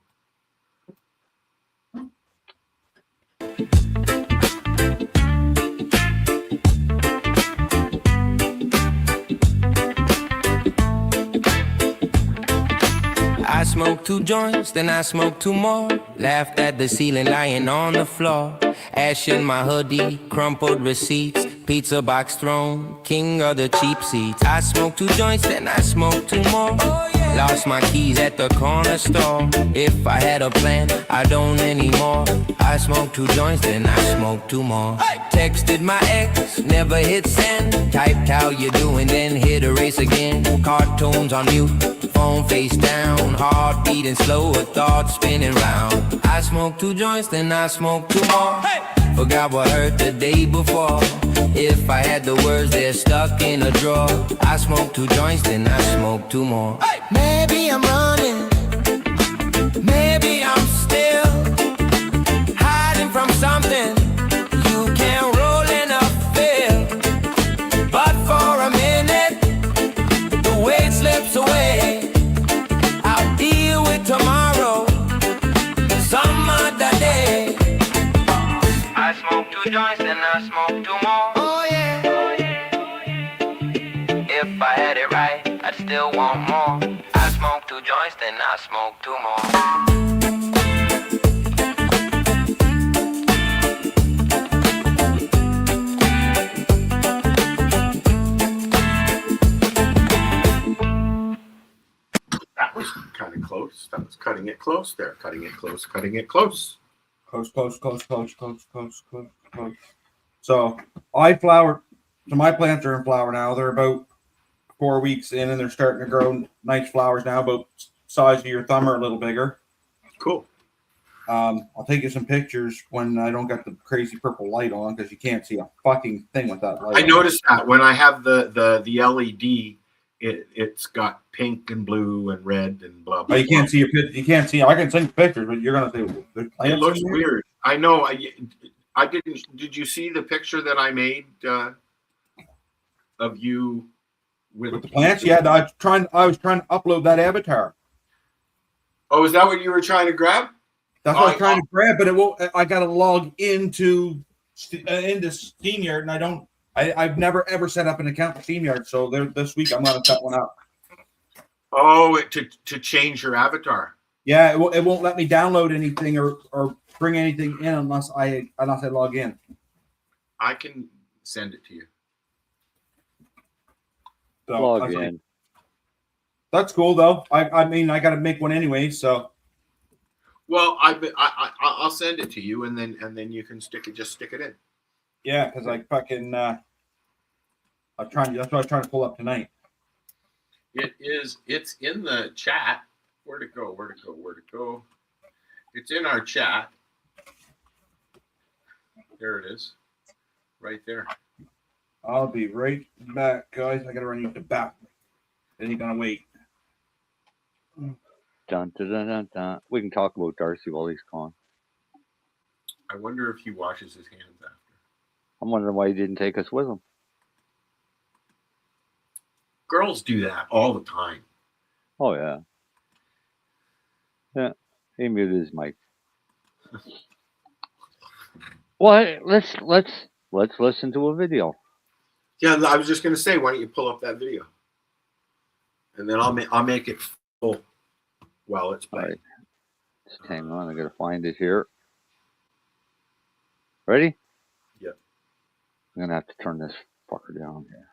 I smoked 2 joints, then I smoked 2 more. Laughed at the ceiling lying on the floor. Ash in my hoodie, crumpled receipts. Pizza box thrown, king of the cheap seats. I smoked 2 joints, then I smoked 2 more. Lost my keys at the corner store. If I had a plan, I don't anymore. I smoked 2 joints, then I smoked 2 more. Texted my ex, never hit send. Typed how you doing, then hit erase again. Cartoons on mute, phone face down. Heart beating slow, a thought spinning round. I smoked 2 joints, then I smoked 2 more. Forgot what hurt the day before. If I had the words, they're stuck in a drawer. I smoked 2 joints, then I smoked 2 more. Maybe I'm running. Maybe I'm still hiding from something. You can't roll in a field. But for a minute, the weight slips away. I'll deal with tomorrow some other day. I smoke 2 joints, then I smoke 2 more. Oh yeah. If I had it right, I'd still want more. I smoke 2 joints, then I smoke 2 more. That was kind of close. That was cutting it close there. Cutting it close, cutting it close. Close. So I flower. So my plants are in flower now. They're about 4 weeks in, and they're starting to grow nice flowers now, about size of your thumb or a little bigger. Cool. I'll take you some pictures when I don't got the crazy purple light on, because you can't see a fucking thing with that light. I noticed that when I have the LED, it's got pink and blue and red and blah blah. You can't see your picture. You can't see. I can send pictures, but you're gonna say it looks weird. I know. I didn't. Did you see the picture that I made of you with the plants? Yeah, I was trying to upload that avatar. Oh, is that what you were trying to grab? That's what I'm trying to grab, but it won't. I got to log into StreamYard, and I've never ever set up an account for StreamYard. So this week I'm going to set one up. Oh, to change your avatar. Yeah, it won't let me download anything or bring anything in unless I log in. I can send it to you. So, Log in. That's cool though. I mean, I got to make one anyway. So. Well, I'll send it to you, and then you can stick it in. Yeah, because I fucking that's what I was trying to pull up tonight. It's in the chat. Where'd it go? It's in our chat. There it is. Right there. I'll be right back, guys. I gotta run you to the bathroom. Then you're gonna wait. Dun, dun, dun, dun, dun. We can talk about Darcy while he's gone. I wonder if he washes his hands after. I'm wondering why he didn't take us with him. Girls do that all the time. Oh yeah. Yeah. He muted his mic. Well, let's listen to a video. Yeah, I was just gonna say, why don't you pull up that video, and then I'll make it full while it's playing. Right. Just hang on, I gotta find it here. Ready? Yep. I'm gonna have to turn this fucker down here.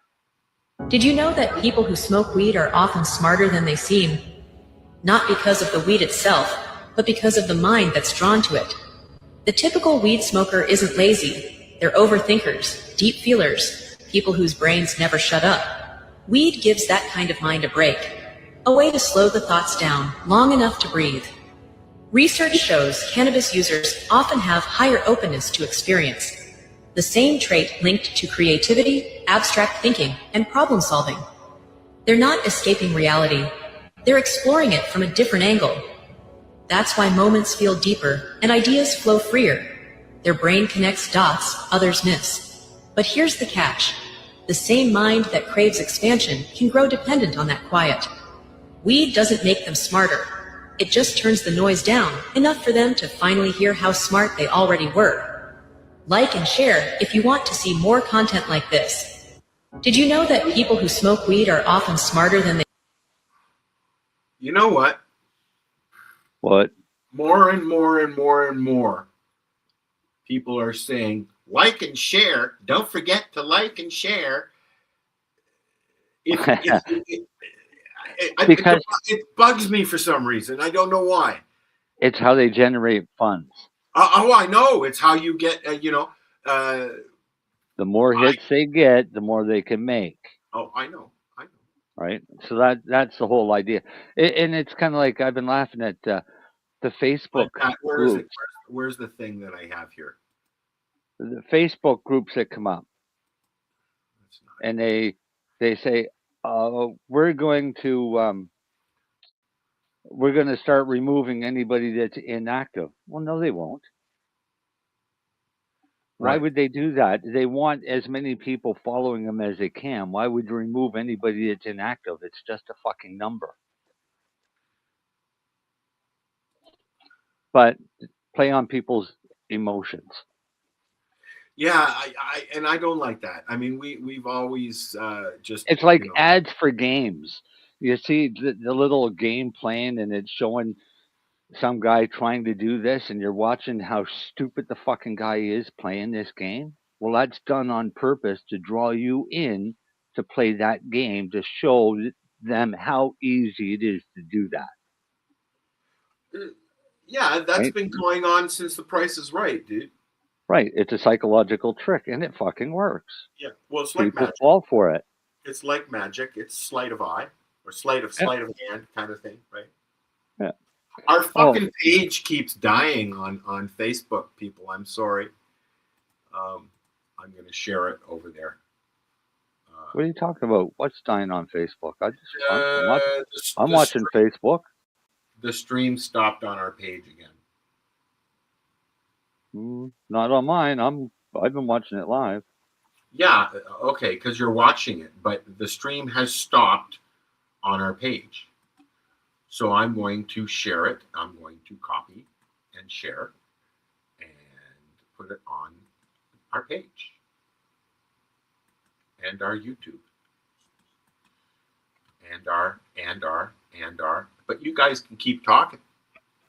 Did you know that people who smoke weed are often smarter than they seem? Not because of the weed itself, but because of the mind that's drawn to it. The typical weed smoker isn't lazy. They're overthinkers, deep feelers, people whose brains never shut up. Weed gives that kind of mind a break, a way to slow the thoughts down long enough to breathe. Research shows cannabis users often have higher openness to experience, the same trait linked to creativity, abstract thinking, and problem solving. They're not escaping reality. They're exploring it from a different angle. That's why moments feel deeper and ideas flow freer. Their brain connects dots others miss. But here's the catch. The same mind that craves expansion can grow dependent on that quiet. Weed doesn't make them smarter. It just turns the noise down enough for them to finally hear how smart they already were. Like and share if you want to see more content like this. Did you know that people who smoke weed are often smarter than they... You know what? What? More and more and more and more people are saying, like and share. Don't forget to like and share. Because it bugs me for some reason. I don't know why. It's how they generate funds. I know. It's how you get, the more hits they get, the more they can make. Oh, I know. Right? So that's the whole idea. And it's kind of like I've been laughing at the Facebook groups. Where's the thing that I have here? The Facebook groups that come up. And they say, we're going to start removing anybody that's inactive. Well, no, they won't. Why Right. would they do that? They want as many people following them as they can. Why would you remove anybody that's inactive? It's just a fucking number. But play on people's emotions. Yeah, I don't like that. I mean, we've always just. It's like ads for games. You see the little game playing, and it's showing some guy trying to do this, and you're watching how stupid the fucking guy is playing this game. Well, that's done on purpose to draw you in to play that game, to show them how easy it is to do that. Yeah, that's Right? been going on since The Price is Right, dude. Right. It's a psychological trick, and it fucking works. Yeah, well, it's like People magic. fall for it. It's like magic. It's sleight of eye or sleight of hand kind of thing, right? Yeah. Our fucking page keeps dying on Facebook, people. I'm sorry. I'm going to share it over there. What are you talking about? What's dying on Facebook? I'm watching Facebook. The stream stopped on our page again. Not on mine. I've been watching it live. Yeah, okay, because you're watching it, but the stream has stopped on our page. So I'm going to share it. I'm going to copy and share and put it on our page and our YouTube and our, but you guys can keep talking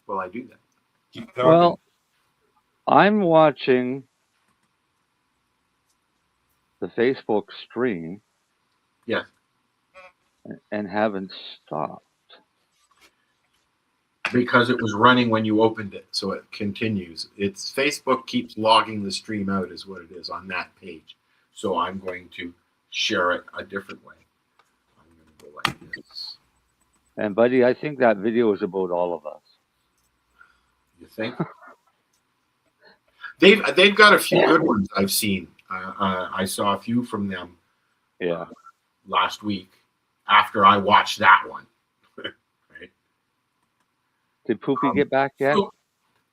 while I do that. Keep talking. Well, I'm watching the Facebook stream. Yes. And haven't stopped. Because it was running when you opened it, so it continues. It's Facebook keeps logging the stream out is what it is on that page. So I'm going to share it a different way. I'm going to go like this. And buddy, I think that video is about all of us. You think? They've got a few good ones I've seen. I saw a few from them last week after I watched that one. Right? Did Poopy get back yet?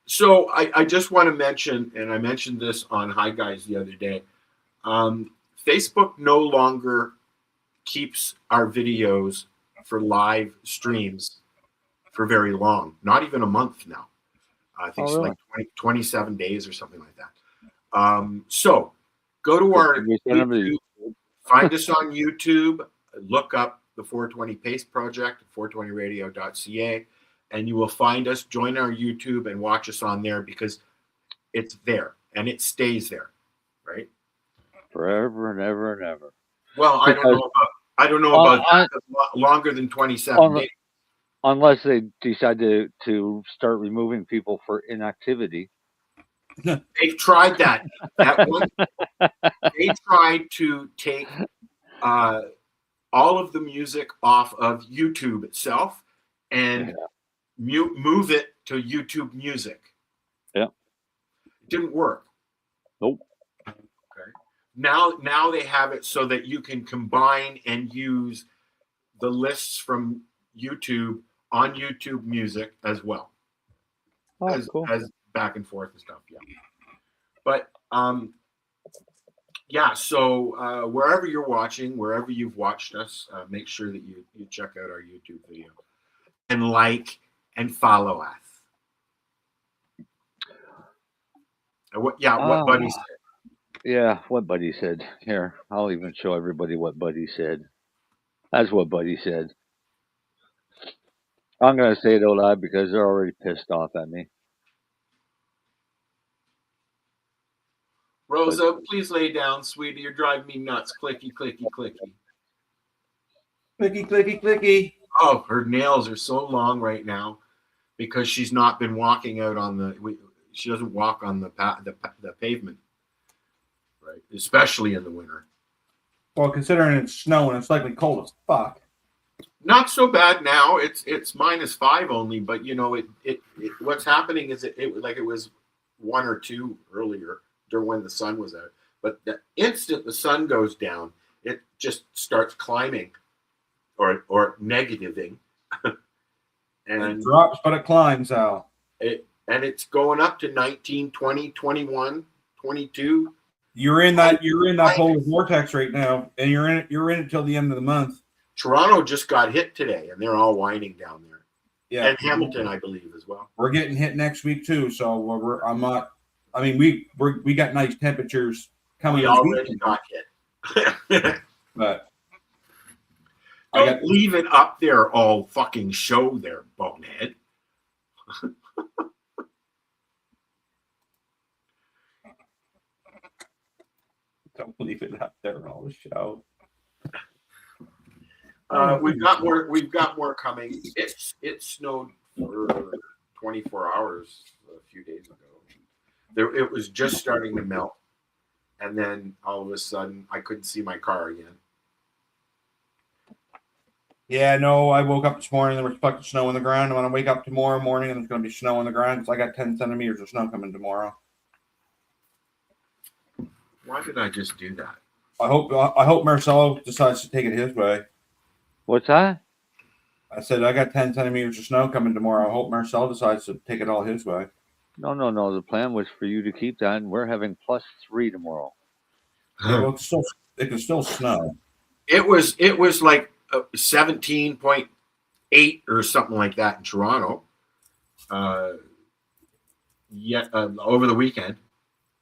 So I just want to mention, and I mentioned this on Hi Guys the other day, Facebook no longer keeps our videos for live streams for very long, not even a month now. I think it's like 27 days or something like that. So go to our YouTube, find us on YouTube, look up the 420 Pace Project, 420radio.ca, and you will find us. Join our YouTube and watch us on there because it's there and it stays there, right? Forever and ever and ever. Well, I don't know about that. Longer than 27 days. Unless they decide to start removing people for inactivity. They've tried that. They tried to take all of the music off of YouTube itself and move it to YouTube Music. Yeah. It didn't work. Nope. Okay. Now they have it so that you can combine and use the lists from YouTube on YouTube Music as well. As back and forth and stuff. Yeah. But so wherever you're watching, wherever you've watched us, make sure that you check out our YouTube video and like and follow us. What Buddy said. Yeah, what Buddy said. Here, I'll even show everybody what Buddy said. That's what Buddy said. I'm going to say it out loud because they're already pissed off at me. Rosa, please lay down, sweetie. You're driving me nuts. Clicky, clicky, clicky. Clicky, clicky, clicky. Oh, her nails are so long right now because she's not been walking out on she doesn't walk on the pavement, right? Especially in the winter. Well, considering it's snowing, it's likely cold as fuck. Not so bad now. It's -5 only, but you know it what's happening is it was 1 or 2 earlier during when the sun was out. But the instant the sun goes down, it just starts climbing or negativing. And it drops, but it climbs, Al. It's going up to 19, 20, 21, 22. You're in that polar vortex right now, and you're in it till the end of the month. Toronto just got hit today, and they're all whining down there. Yeah, and Hamilton, I believe, as well. We're getting hit next week too, so we got nice temperatures coming. We already got hit, but don't leave it up there all fucking show there, bonehead. Don't leave it up there all show. We've got more coming. It snowed for 24 hours a few days ago. It was just starting to melt, and then all of a sudden I couldn't see my car again. Yeah, no, I woke up this morning and there was fucking snow on the ground. And when I wake up tomorrow morning and there's going to be snow on the ground, because I got 10 centimeters of snow coming tomorrow. Why did I just do that? I hope Marcel decides to take it his way. What's that? I said I got 10 centimeters of snow coming tomorrow. I hope Marcel decides to take it all his way. No. The plan was for you to keep that, and we're having +3 tomorrow. Yeah, well, it can still snow. It was like 17.8 or something like that in Toronto. over the weekend.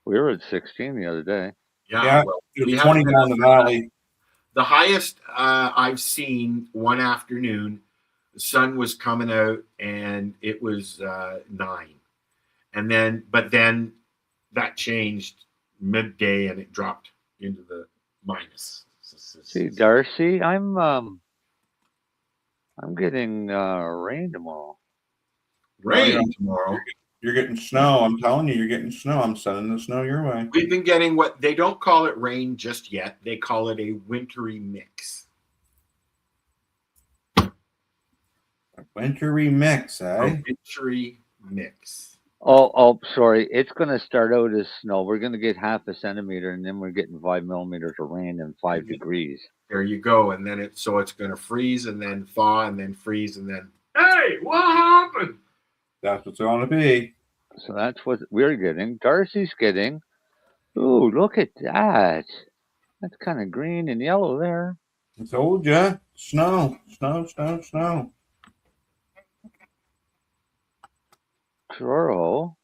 We were at 16 the other day. Yeah, Well, it we was 20 haven't down the valley. The highest I've seen one afternoon, the sun was coming out and it was 9. But then that changed midday and it dropped into the minus. See, Darcy, I'm getting rain tomorrow. Rain tomorrow. You're getting snow. I'm telling you, you're getting snow. I'm sending the snow your way. We've been getting what they don't call it rain just yet. They call it a wintry mix. A wintry mix, eh? A wintry mix. Oh, sorry. It's going to start out as snow. We're going to get 0.5 centimeter, and then we're getting 5 millimeters of rain and 5 degrees. There you go. And then it's going to freeze and then thaw and then freeze and then, hey, what happened? That's what's going to be. So that's what we're getting. Darcy's getting. Ooh, look at that. That's kind of green and yellow there. I told you. Snow. Truro.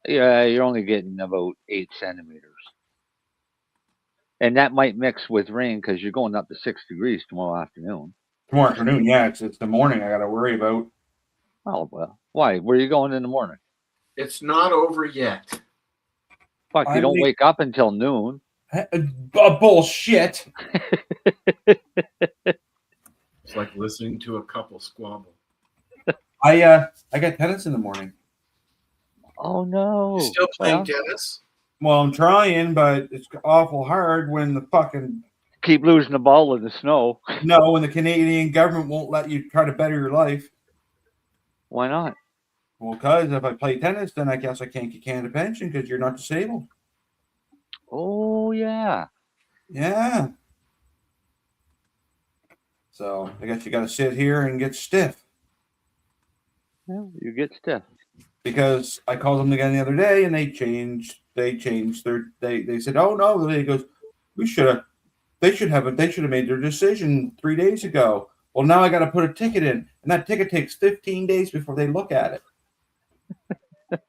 Yeah, you're only getting about 8 centimeters. And that might mix with rain because you're going up to 6 degrees tomorrow afternoon. Tomorrow afternoon, yeah. It's the morning I got to worry about. Oh, well. Why? Where are you going in the morning? It's not over yet. Fuck, you don't wake up until noon. Bullshit. It's like listening to a couple squabble. I got tennis in the morning. Oh, no. You still playing tennis? Well, I'm trying, but it's awful hard when the fucking... Keep losing the ball in the snow. No, when the Canadian government won't let you try to better your life. Why not? Well, because if I play tennis, then I guess I can't get Canada pension because you're not disabled. Oh, yeah. Yeah. So I guess you got to sit here and get stiff. Yeah, you get stiff. Because I called them again the other day and they changed they said, oh no, the lady goes, they should have made their decision 3 days ago. Well, now I got to put a ticket in, and that ticket takes 15 days before they look at it.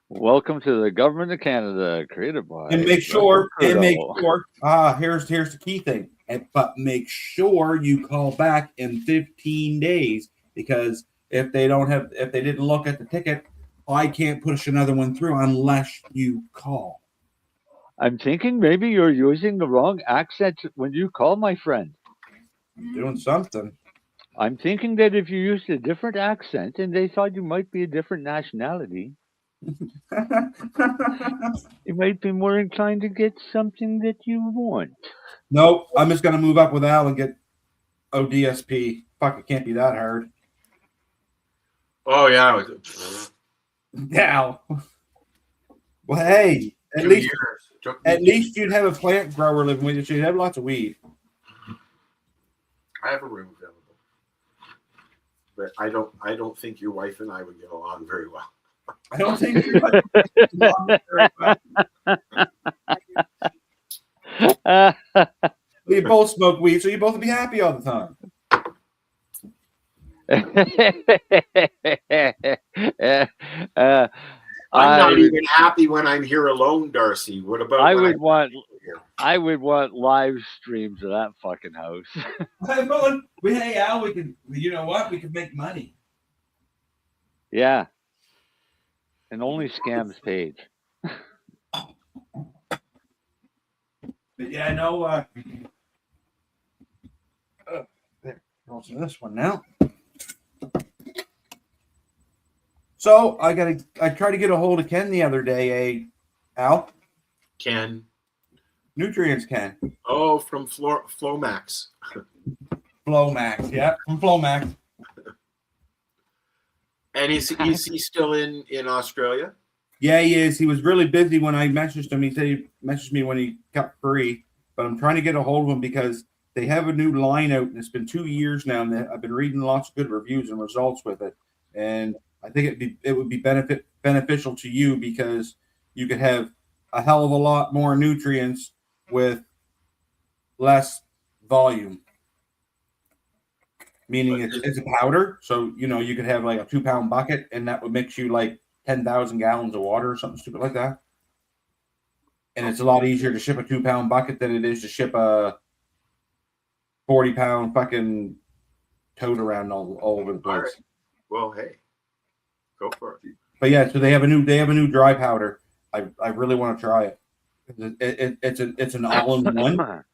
Welcome to the government of Canada, created by. And make sure. Here's the key thing. But make sure you call back in 15 days because if they didn't look at the ticket, I can't push another one through unless you call. I'm thinking maybe you're using the wrong accent when you call, my friend. I'm doing something. I'm thinking that if you used a different accent and they thought you might be a different nationality, you might be more inclined to get something that you want. Nope, I'm just going to move up with Al and get ODSP. Fuck, it can't be that hard. Oh, yeah. Al. Well, hey, at least you'd have a plant grower living with you, so you'd have lots of weed. I have a room available. But I don't think your wife and I would get along very well. I don't think you would get along very well. You both smoke weed, so you both would be happy all the time. I'm not even happy when I'm here alone, Darcy. What about I would want live streams of that fucking house. Hey Al, we can. You know what? We can make money. Yeah. And only scams page. But yeah, no. There goes this one now. So I tried to get a hold of Ken the other day, Al. Ken. Nutrients Ken. Oh, from Flomax. Flomax, yeah, from Flomax. And is he still in Australia? Yeah, he is. He was really busy when I messaged him. He said he messaged me when he got free, but I'm trying to get a hold of him because they have a new line out, and it's been 2 years now, and I've been reading lots of good reviews and results with it, and I think it would be beneficial to you because you could have a hell of a lot more nutrients with less volume. Meaning it's a powder, so you could have like a 2-pound bucket, and that would mix you like 10,000 gallons of water or something stupid like that. And it's a lot easier to ship a 2-pound bucket than it is to ship a 40-pound fucking tote around all over the place. All right. Well, hey, go for it. But yeah, so they have a new dry powder. I really want to try it. It's an all-in-one.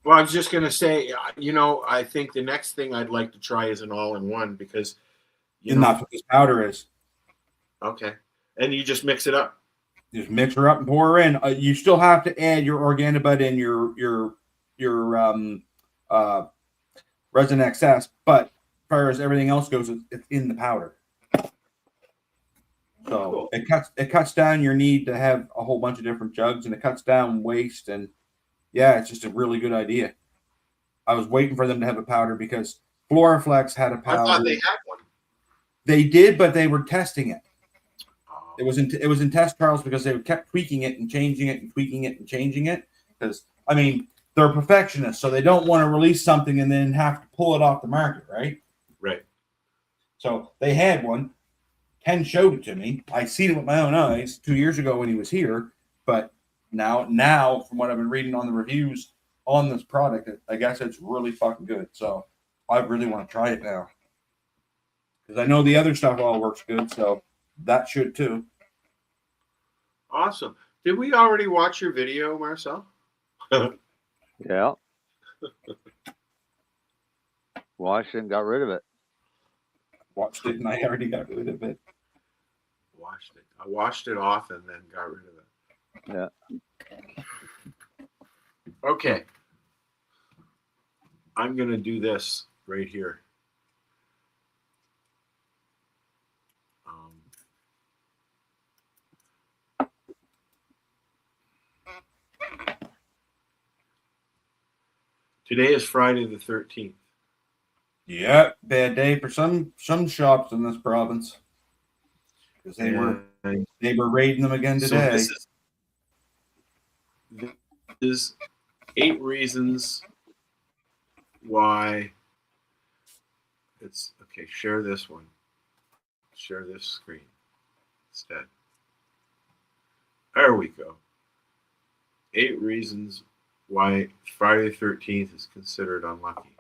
Well, I was just going to say, I think the next thing I'd like to try is an all-in-one because, And that's what this powder is. Okay. And you just mix it up. Just mix her up and pour her in. You still have to add your organobud and your resin excess, but as far as everything else goes, it's in the powder. So it cuts down your need to have a whole bunch of different jugs, and it cuts down waste. And yeah, it's just a really good idea. I was waiting for them to have a powder because Floraflex had a powder. I thought they had one. They did, but they were testing it. It was in test trials because they kept tweaking it and changing it and tweaking it and changing it. Because they're perfectionists, so they don't want to release something and then have to pull it off the market, right? Right. So they had one. Ken showed it to me. I seen it with my own eyes 2 years ago when he was here. But now, from what I've been reading on the reviews on this product, I guess it's really fucking good. So I really want to try it now. Because I know the other stuff all works good, so that should too. Awesome. Did we already watch your video, Marcel? Yeah. Washed it and got rid of it. Watched it and I already got rid of it. Washed it. I washed it off and then got rid of it. Yeah. Okay. I'm going to do this right here. Today is Friday the 13th. Yeah, bad day for some shops in this province. Because they were raiding them again today. So this is 8 reasons why it's okay. Share this one. Share this screen instead. There we go. 8 reasons why Friday the 13th is considered unlucky.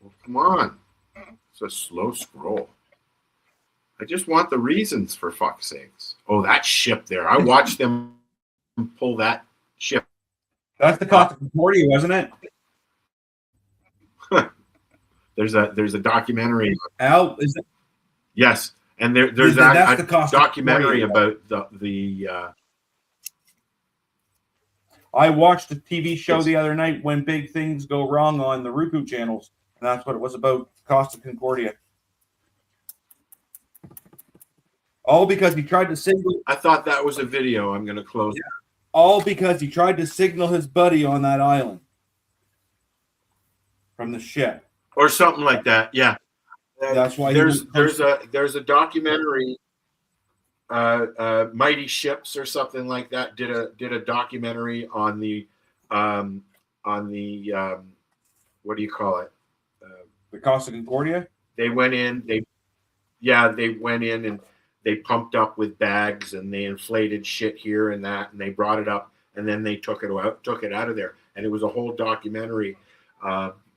Well, come on. It's a slow scroll. I just want the reasons, for fuck's sakes. Oh, that ship there. I watched them pull that ship. That's the Costa Concordia, wasn't it? There's a documentary. Al, is it? Yes. And there's a documentary about the I watched a TV show the other night when big things go wrong on the Roku channels, and that's what it was about, Costa Concordia. All because he tried to signal. I thought that was a video. I'm going to close it. All because he tried to signal his buddy on that island from the ship. Or something like that, yeah. That's why there's a documentary, Mighty Ships or something like that did a documentary on the what do you call it? The Costa Concordia. They went in. They went in and they pumped up with bags and they inflated shit here and that and they brought it up and then they took it out of there, and it was a whole documentary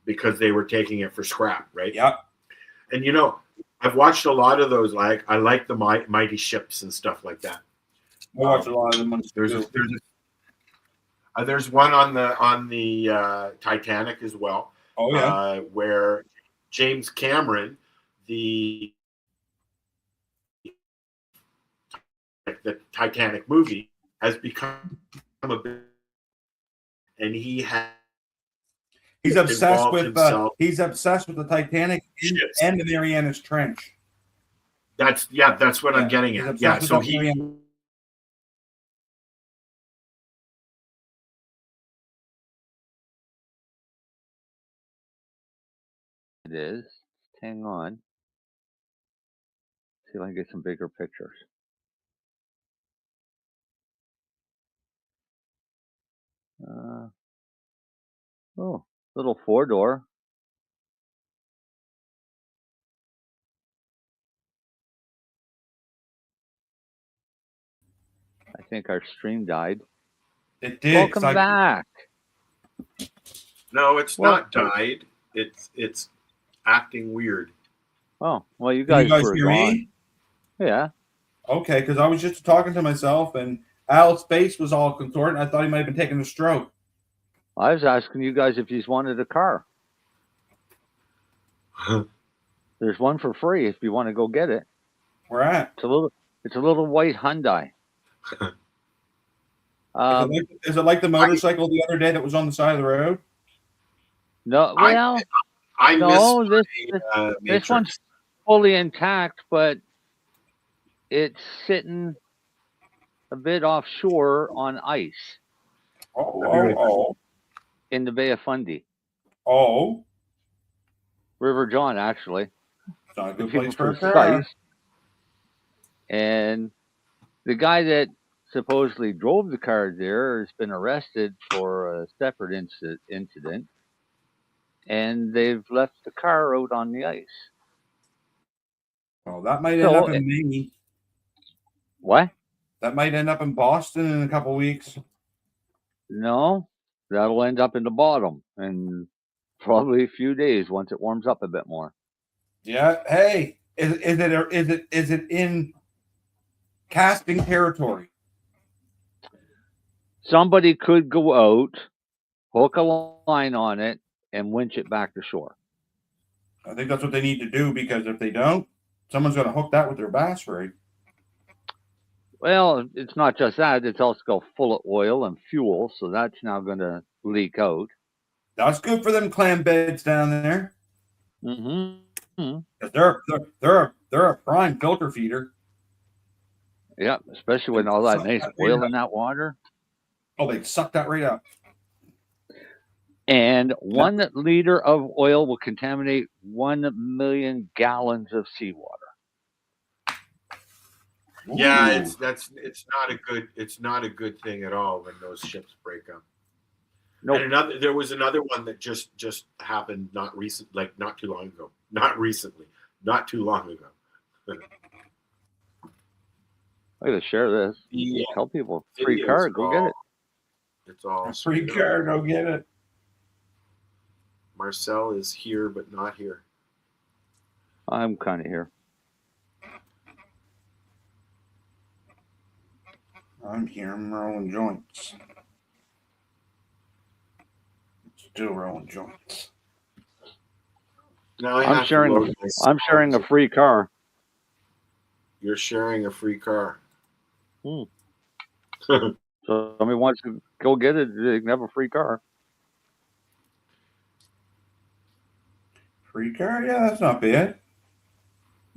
because they were taking it for scrap, right? Yeah. And I've watched a lot of those. Like I like the Mighty Ships and stuff like that. I watch a lot of them. There's one on the Titanic as well. Oh yeah, where James Cameron, the Titanic movie, has become a bit, and he's obsessed with the Titanic and the Marianas Trench. That's what I'm getting at. Yeah, so It is. Hang on. See if I can get some bigger pictures. Little 4-door. I think our stream died. It did. Welcome back. No, it's not died. It's acting weird. Oh, well, you guys were hear gone. me? Yeah. Okay, because I was just talking to myself, and Al's face was all contorted, and I thought he might have been taking a stroke. I was asking you guys if you wanted a car. There's one for free if you want to go get it. Where at? It's a little white Hyundai. Is it like the motorcycle the other day that was on the side of the road? No, well, this one's fully intact, but it's sitting a bit offshore on ice. In the Bay of Fundy. Oh. River John, actually. It's not a good place for a car. And the guy that supposedly drove the car there has been arrested for a separate incident. And they've left the car out on the ice. Oh, that might end up in Maine. What? That might end up in Boston in a couple weeks. No, that'll end up in the bottom in probably a few days once it warms up a bit more. Yeah. Hey, is it in casting territory? Somebody could go out, hook a line on it, and winch it back to shore. I think that's what they need to do, because if they don't, someone's going to hook that with their bass rig. Well, it's not just that. It's also full of oil and fuel, so that's now going to leak out. That's good for them clam beds down there. Mm-hmm. They're a prime filter feeder. Yeah, especially with all that nice oil in that water. Oh, they suck that right up. And 1 liter of oil will contaminate 1 million gallons of seawater. Yeah, it's not a good thing at all when those ships break up. Nope. And there was another one that just happened not too long ago. Not recently, not too long ago. I gotta share this. Tell people free car, go get it. It's all free car, go get it. Marcel is here, but not here. I'm kind of here. I'm here. I'm rolling joints. Still rolling joints. Now I'm sharing a free car. You're sharing a free car. So somebody wants to go get it, they can have a free car. Free car? Yeah, that's not bad.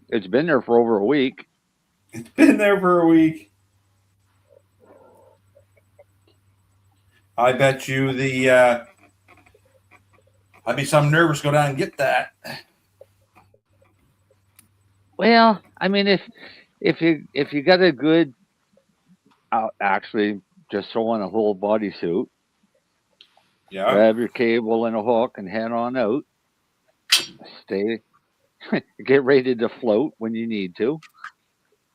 It's been there for over a week. It's been there for a week. I bet you I'd be some nervous to go down and get that. Well, I mean, if you got a good, actually just throw on a whole bodysuit. Yeah. Grab your cable and a hook and head on out. Get ready to float when you need to.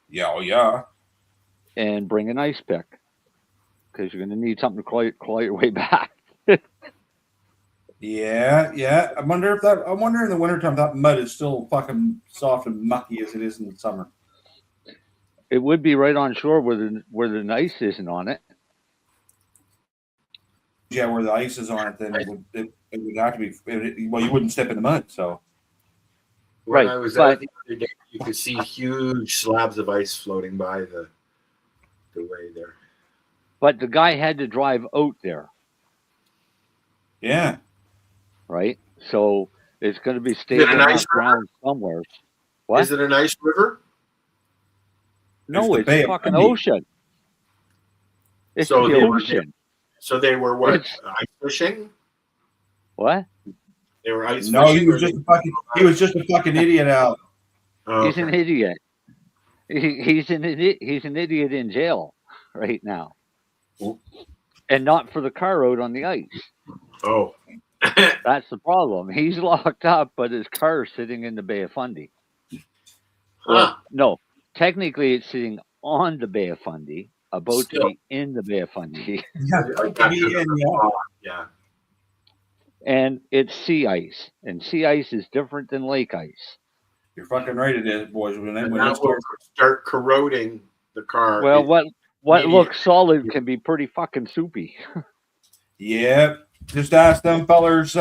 Yeah, oh yeah. And bring an ice pick, because you're going to need something to claw your way back. Yeah. I wonder in the wintertime that mud is still fucking soft and mucky as it is in the summer. It would be right on shore where the ice isn't on it. Yeah, where the ice is on it, then it would have to be. Well, you wouldn't step in the mud, so. When I was out the other day, you could see huge slabs of ice floating by the way there. But the guy had to drive out there. Yeah. Right? So it's going to be stable on ground somewhere. What? Is it a nice river? No, it's a fucking ocean. It's the ocean. So they were what? Ice fishing? What? They were ice fishing? No, he was just a fucking idiot, Al. Oh, he's an idiot. He's an idiot in jail right now. and not for the car out on the ice. Oh. That's the problem. He's locked up, but his car's sitting in the Bay of Fundy. Well, no, technically it's sitting on the Bay of Fundy, about to be in the Bay of Fundy. Yeah. And it's sea ice, and sea ice is different than lake ice. You're fucking right, it is, boys. When that will start corroding the car. Well, what looks solid can be pretty fucking soupy. Yep. Just ask them fellers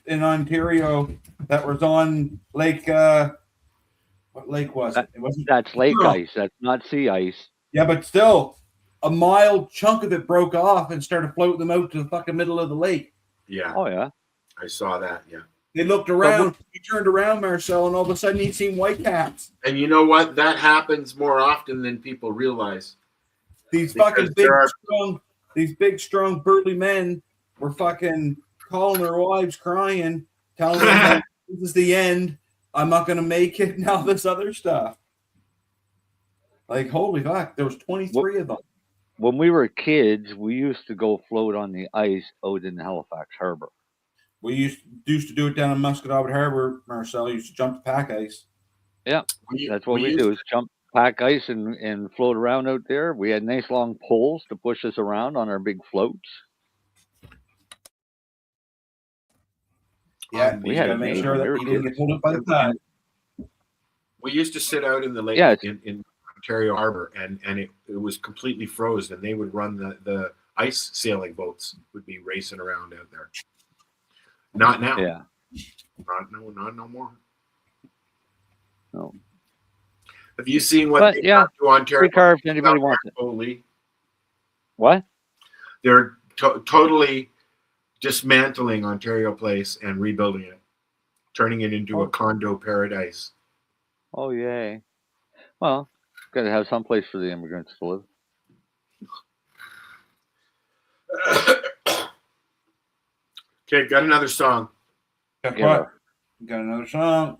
in Ontario that was on Lake. What lake was it? That's lake ice. That's not sea ice. Yeah, but still, a mile chunk of it broke off and started floating them out to the fucking middle of the lake. Yeah. Oh yeah. I saw that. Yeah. They looked around. He turned around, Marcel, and all of a sudden he'd seen white caps. And you know what? That happens more often than people realize. These big, strong, burly men were fucking calling their wives, crying, telling them that this is the end. I'm not going to make it. Now this other stuff. Like, holy fuck, there was 23 of them. When we were kids, we used to go float on the ice out in Halifax Harbor. We used to do it down in Musquodoboit Harbor, Marcel. Used to jump the pack ice. Yeah, that's what we do is jump pack ice and float around out there. We had nice long poles to push us around on our big floats. Yeah, we had to make sure that we didn't get pulled up by the tide. We used to sit out in the lake in Ontario Harbor, and it was completely frozen. And they would run the ice sailing boats would be racing around out there. Not now. Yeah. Not no more. No. Have you seen what they do to Ontario? Free car if anybody wants it. Totally. What? They're totally dismantling Ontario Place and rebuilding it, turning it into a condo paradise. Oh, yay. Well, got to have some place for the immigrants to live. Okay, got another song. Got what? Got another song.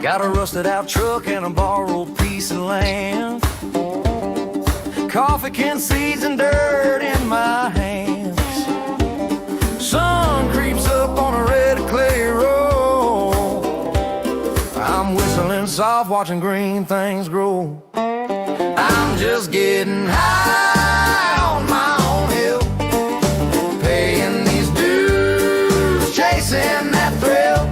Got a rusted out truck and a borrowed piece of land. Coffee can, seeds, and dirt in my hands. Sun creeps up on a red clay road. I'm whistling soft, watching green things grow. I'm just getting high on my own hill, paying these dues, chasing that thrill.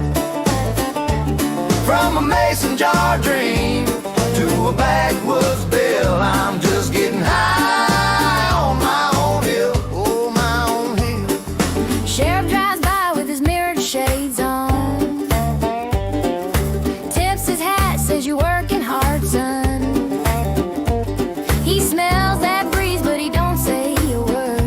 From a mason jar dream to a backwoods bill, I'm just getting high on my own hill, oh my own hill. Sheriff drives by with his mirrored shades on, tips his hat, says you're working hard, son. He smells that breeze, but he don't say a word.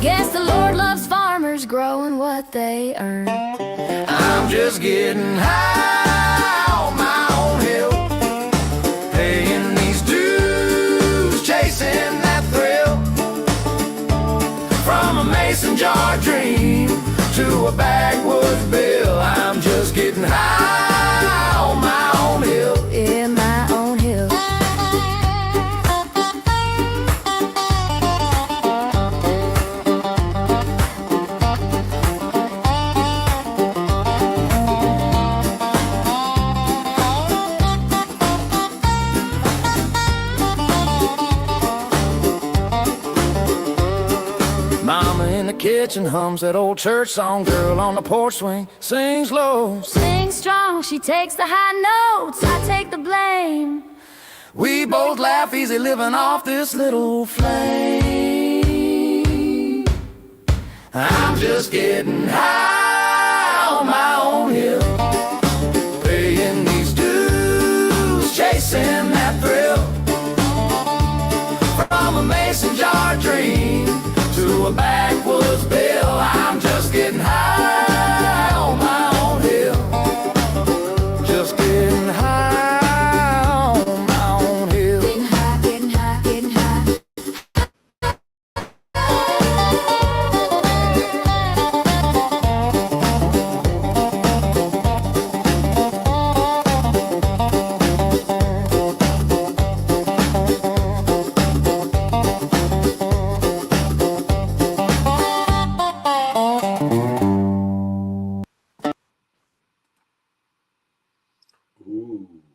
Guess the Lord loves farmers growing what they earn. I'm just getting high on my own hill, paying these dues, chasing that thrill. From a mason jar dream to a backwoods bill, I'm just getting high on my own hill, in my own hill. kitchen hums that old church song. Girl on the porch swing sings low, sings strong. She takes the high notes, I take the blame. We both laugh easy, living off this little flame. I'm just getting high on my own hill, paying these dues, chasing that thrill. From a mason jar dream to a backwoods bill, I'm just getting high on my own hill. Just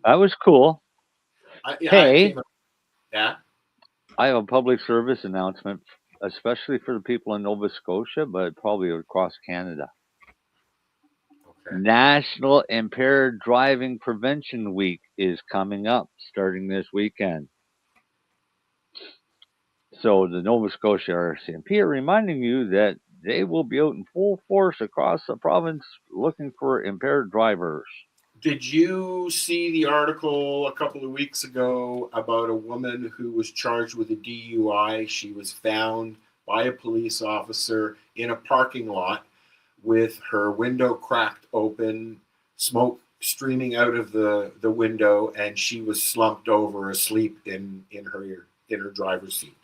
That was cool. Hey, yeah. I have a public service announcement, especially for the people in Nova Scotia, but probably across Canada. Okay. National Impaired Driving Prevention Week is coming up starting this weekend. So the Nova Scotia RCMP are reminding you that they will be out in full force across the province looking for impaired drivers. Did you see the article a couple of weeks ago about a woman who was charged with a DUI? She was found by a police officer in a parking lot with her window cracked open, smoke streaming out of the window, and she was slumped over asleep in her driver's seat.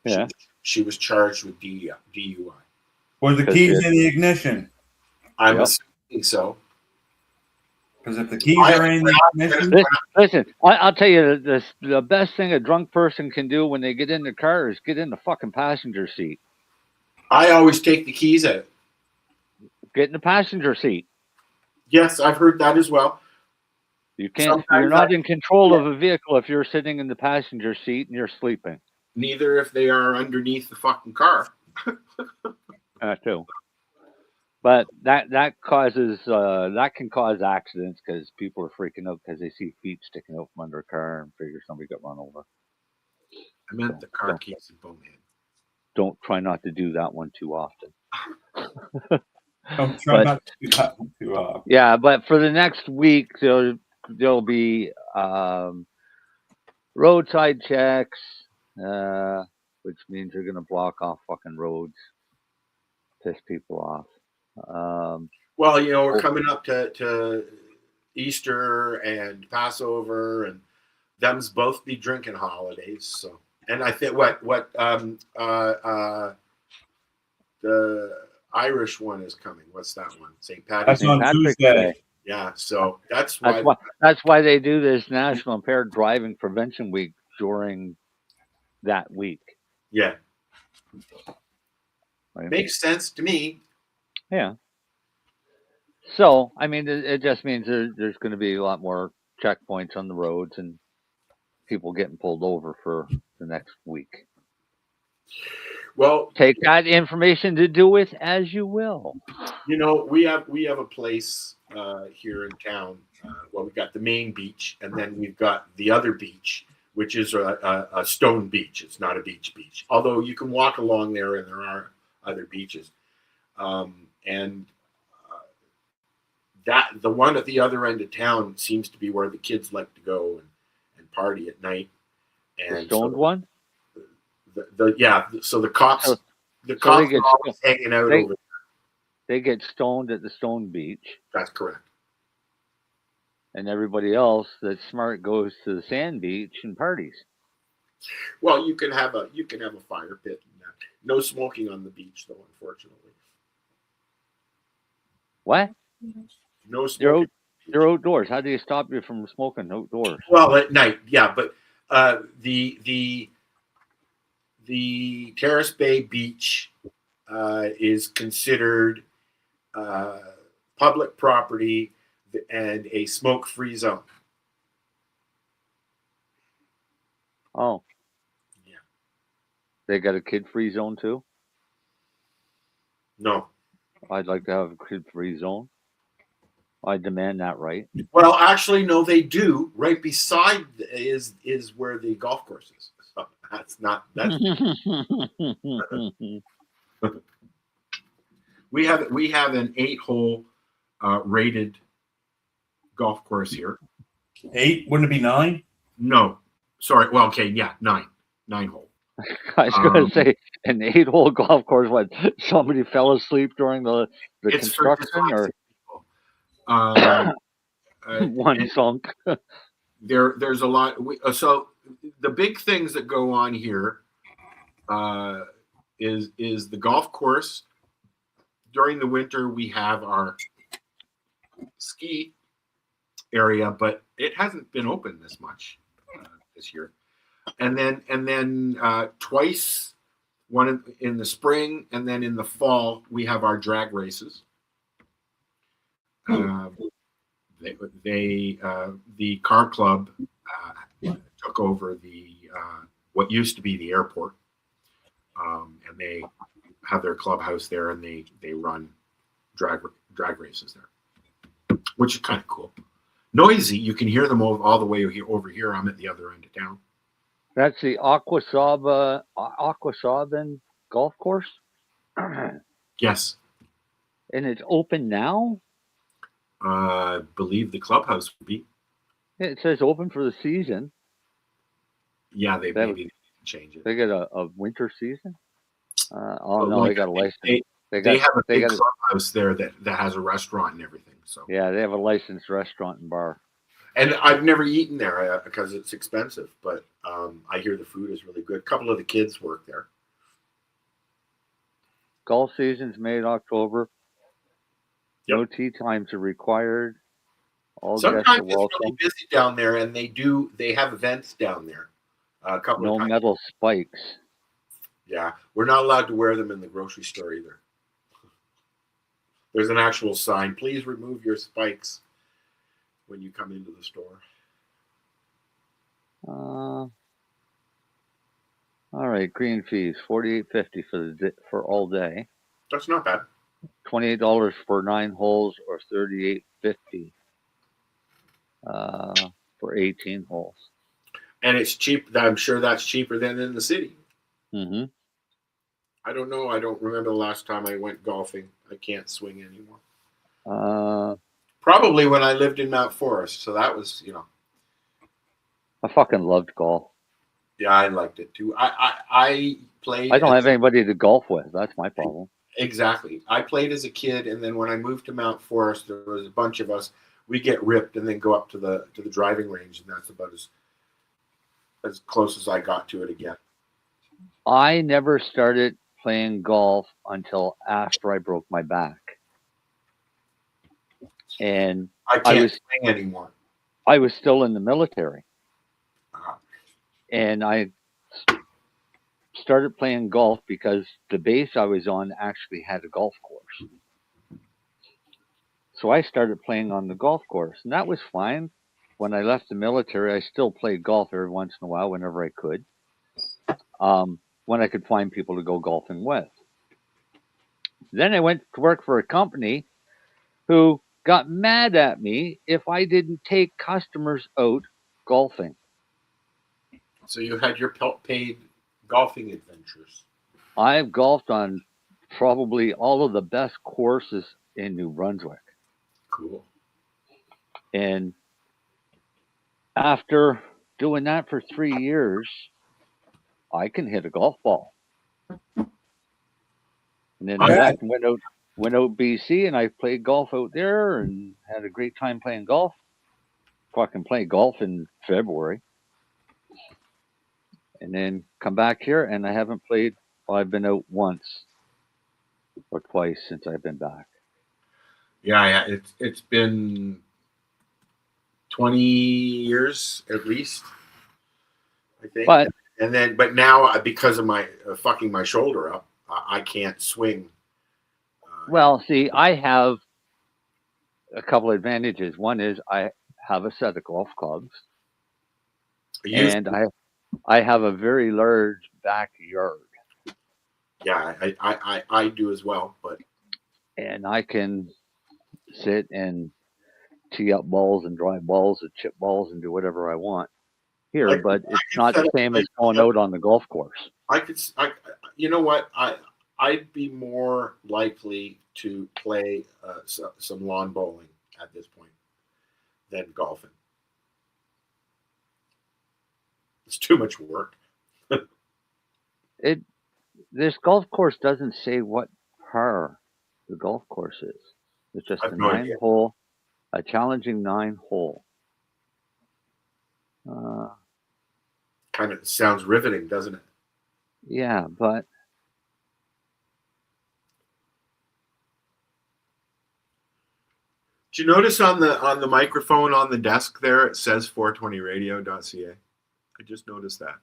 Yeah. She was charged with DUI. Were the keys in the ignition? I'm assuming so. Because if the keys are in the ignition... Listen, I'll tell you, the best thing a drunk person can do when they get in the car is get in the fucking passenger seat. I always take the keys out. Get in the passenger seat. Yes, I've heard that as well. You can't. You're not in control of a vehicle if you're sitting in the passenger seat and you're sleeping. Neither if they are underneath the fucking car. Too. But that can cause accidents because people are freaking out because they see feet sticking out from under a car and figure somebody got run over. I meant the car keys and bonehead. Don't try not to do that one too often. Don't try not to do that one too often. Yeah, but for the next week there'll be roadside checks, which means they're gonna block off fucking roads, piss people off. Well, we're coming up to Easter and Passover, and them's both be drinking holidays. So, and I think the Irish one is coming. What's that one? St. Patrick's. That's on Tuesday. Yeah, so that's why they do this National Impaired Driving Prevention Week during that week. Yeah, right. Makes sense to me. Yeah. So, I mean, it just means there's going to be a lot more checkpoints on the roads and people getting pulled over for the next week. Well, take that information to do with as you will. We have a place here in town. Well, we've got the main beach, and then we've got the other beach, which is a stone beach. It's not a beach. Although you can walk along there, and there are other beaches. And that the one at the other end of town seems to be where the kids like to go and party at night. And the stoned one? So the cops are always hanging out over there. They get stoned at the Stone Beach. That's correct. And everybody else that's smart goes to the Sand Beach and parties. Well, you can have a fire pit and that. No smoking on the beach, though, unfortunately. What? No smoking. You're outdoors. How do you stop you from smoking outdoors? Well, at night, yeah, but the Terrace Bay Beach is considered public property and a smoke-free zone. Oh. Yeah. They got a kid-free zone too? No. I'd like to have a kid-free zone. I demand that right. Well, actually, no, they do. Right beside is where the golf course is. So that's we have an 8-hole rated golf course here. 8? Wouldn't it be 9? No, sorry. Well, okay, yeah, 9 hole. I was going to say an 8-hole golf course. What? Somebody fell asleep during the construction, or one sunk. There's a lot. So the big things that go on here is the golf course. During the winter, we have our ski area, but it hasn't been open this much this year. And then twice, one in the spring, and then in the fall, we have our drag races. The car club took over the what used to be the airport, and they have their clubhouse there, and they run drag races there, which is kind of cool. Noisy, you can hear them all the way over here. I'm at the other end of town. That's the Aquasauben golf course? Yes. And it's open now? I believe the clubhouse would be. It says open for the season. Yeah, maybe change it. They got a winter season? They got a license. They have a big clubhouse there that has a restaurant and everything. So yeah, they have a licensed restaurant and bar. And I've never eaten there because it's expensive, but I hear the food is really good. A couple of the kids work there. Golf season's May to October. Yep. No tee times are required. Sometimes it's really busy down there, and they have events down there. A couple of times. No metal spikes. Yeah, we're not allowed to wear them in the grocery store either. There's an actual sign. Please remove your spikes when you come into the store. All right, green fees $48.50 for all day. That's not bad. $28 for 9 holes, or $38.50 for 18 holes. And it's cheap. I'm sure that's cheaper than in the city. Mm-hmm. I don't know. I don't remember the last time I went golfing. I can't swing anymore. Probably when I lived in Mount Forest. So that was, I fucking loved golf. Yeah, I liked it too. I played. I don't have anybody to golf with. That's my problem. Exactly. I played as a kid, and then when I moved to Mount Forest, there was a bunch of us. We get ripped and then go up to the driving range, and that's about as close as I got to it again. I never started playing golf until after I broke my back. And I can't swing anymore. I was still in the military. And I started playing golf because the base I was on actually had a golf course. So I started playing on the golf course, and that was fine. When I left the military, I still played golf every once in a while whenever I could. When I could find people to go golfing with. Then I went to work for a company who got mad at me if I didn't take customers out golfing. So you had your paid golfing adventures. I've golfed on probably all of the best courses in New Brunswick. Cool. And after doing that for 3 years, I can hit a golf ball. And then I went out BC, and I played golf out there and had a great time playing golf. Fucking play golf in February. And then come back here, and I haven't played. Well, I've been out once or twice since I've been back. Yeah. It's been 20 years at least, I think. But now because of my fucking my shoulder up, I can't swing. Well, see, I have a couple of advantages. One is I have a set of golf clubs, and I have a very large backyard. Yeah, I do as well, and I can sit and tee up balls and drive balls and chip balls and do whatever I want here, but it's not the same as going out on the golf course. You know what? I'd be more likely to play some lawn bowling at this point than golfing. It's too much work. This golf course doesn't say what par the golf course is. It's just a 9-hole, a challenging 9-hole. Kind of sounds riveting, doesn't it? Yeah, but did you notice on the microphone on the desk there it says 420radio.ca? I just noticed that.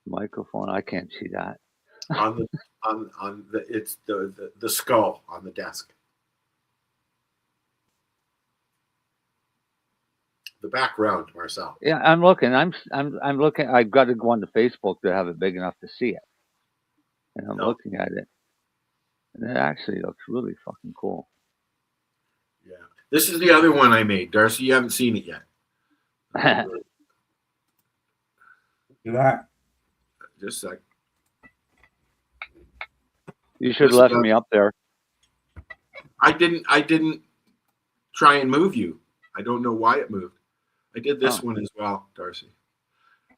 Microphone, I can't see that. It's the skull on the desk. The background, Marcel. Yeah, I'm looking. I'm looking. I've got to go on to Facebook to have it big enough to see it. And I'm looking at it, and it actually looks really fucking cool. Yeah, this is the other one I made, Darcy. You haven't seen it yet. Look at that. Just a sec. You should have left me up there. I didn't try and move you. I don't know why it moved. I did this one as well, Darcy.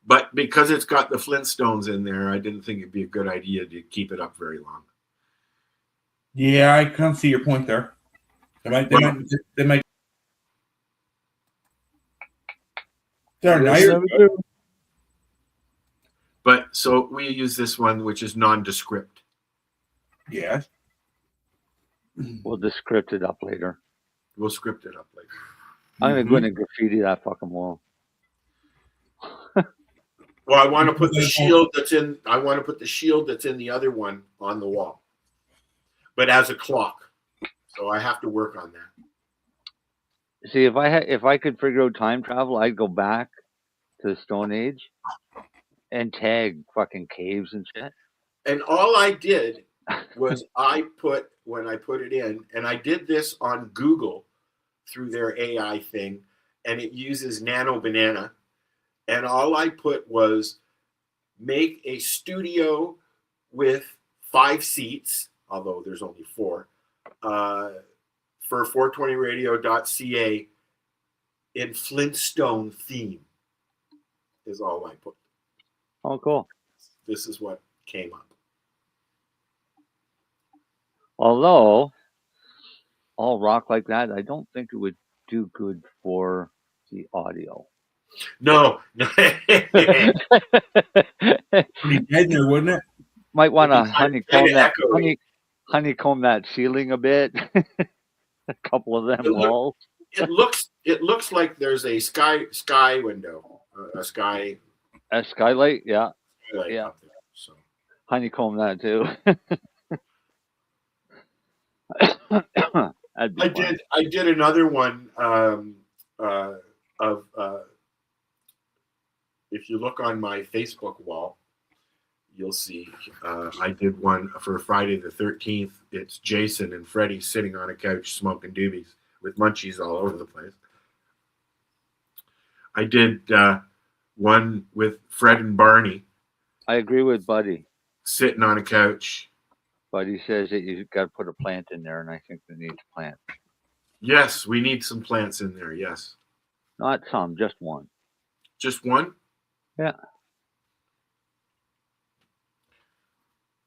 But because it's got the Flintstones in there, I didn't think it'd be a good idea to keep it up very long. Yeah, I can see your point there. They might. There, now you're good. But so we use this one, which is nondescript. Yes. We'll just script it up later. We'll script it up later. I'm gonna go in and graffiti that fucking wall. Well, I want to put the shield that's in. I want to put the shield that's in the other one on the wall, but as a clock. So I have to work on that. See, if I could figure out time travel, I'd go back to the Stone Age and tag fucking caves and shit. And all I did was when I put it in, and I did this on Google through their AI thing, and it uses Nano Banana. And all I put was make a studio with 5 seats, although there's only 4, for 420radio.ca in Flintstone theme is all I put. Oh, cool. This is what came up. Although, all rock like that, I don't think it would do good for the audio. No. Pretty dead there, wouldn't it? Might want to honeycomb that ceiling a bit. A couple of them walls. It looks like there's a sky window, a skylight. Yeah, yeah. Up there, so. Honeycomb that too. I did another one if you look on my Facebook wall, you'll see I did one for Friday the 13th. It's Jason and Freddie sitting on a couch smoking doobies with munchies all over the place. I did one with Fred and Barney. I agree with Buddy. Sitting on a couch. Buddy says that you've got to put a plant in there, and I think they need a plant. Yes, we need some plants in there, yes. Not some, just one. Just one? Yeah.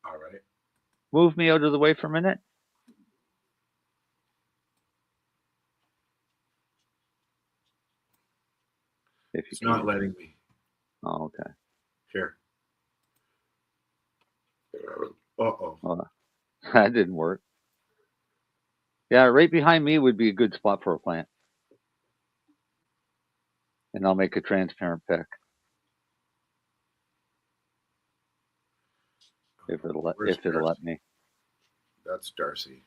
All right. Move me out of the way for a minute. If it's not letting me. Oh, okay. Here. Uh-oh. Oh, that didn't work. Yeah, right behind me would be a good spot for a plant. And I'll make a transparent pic. If it'll let me. That's Darcy.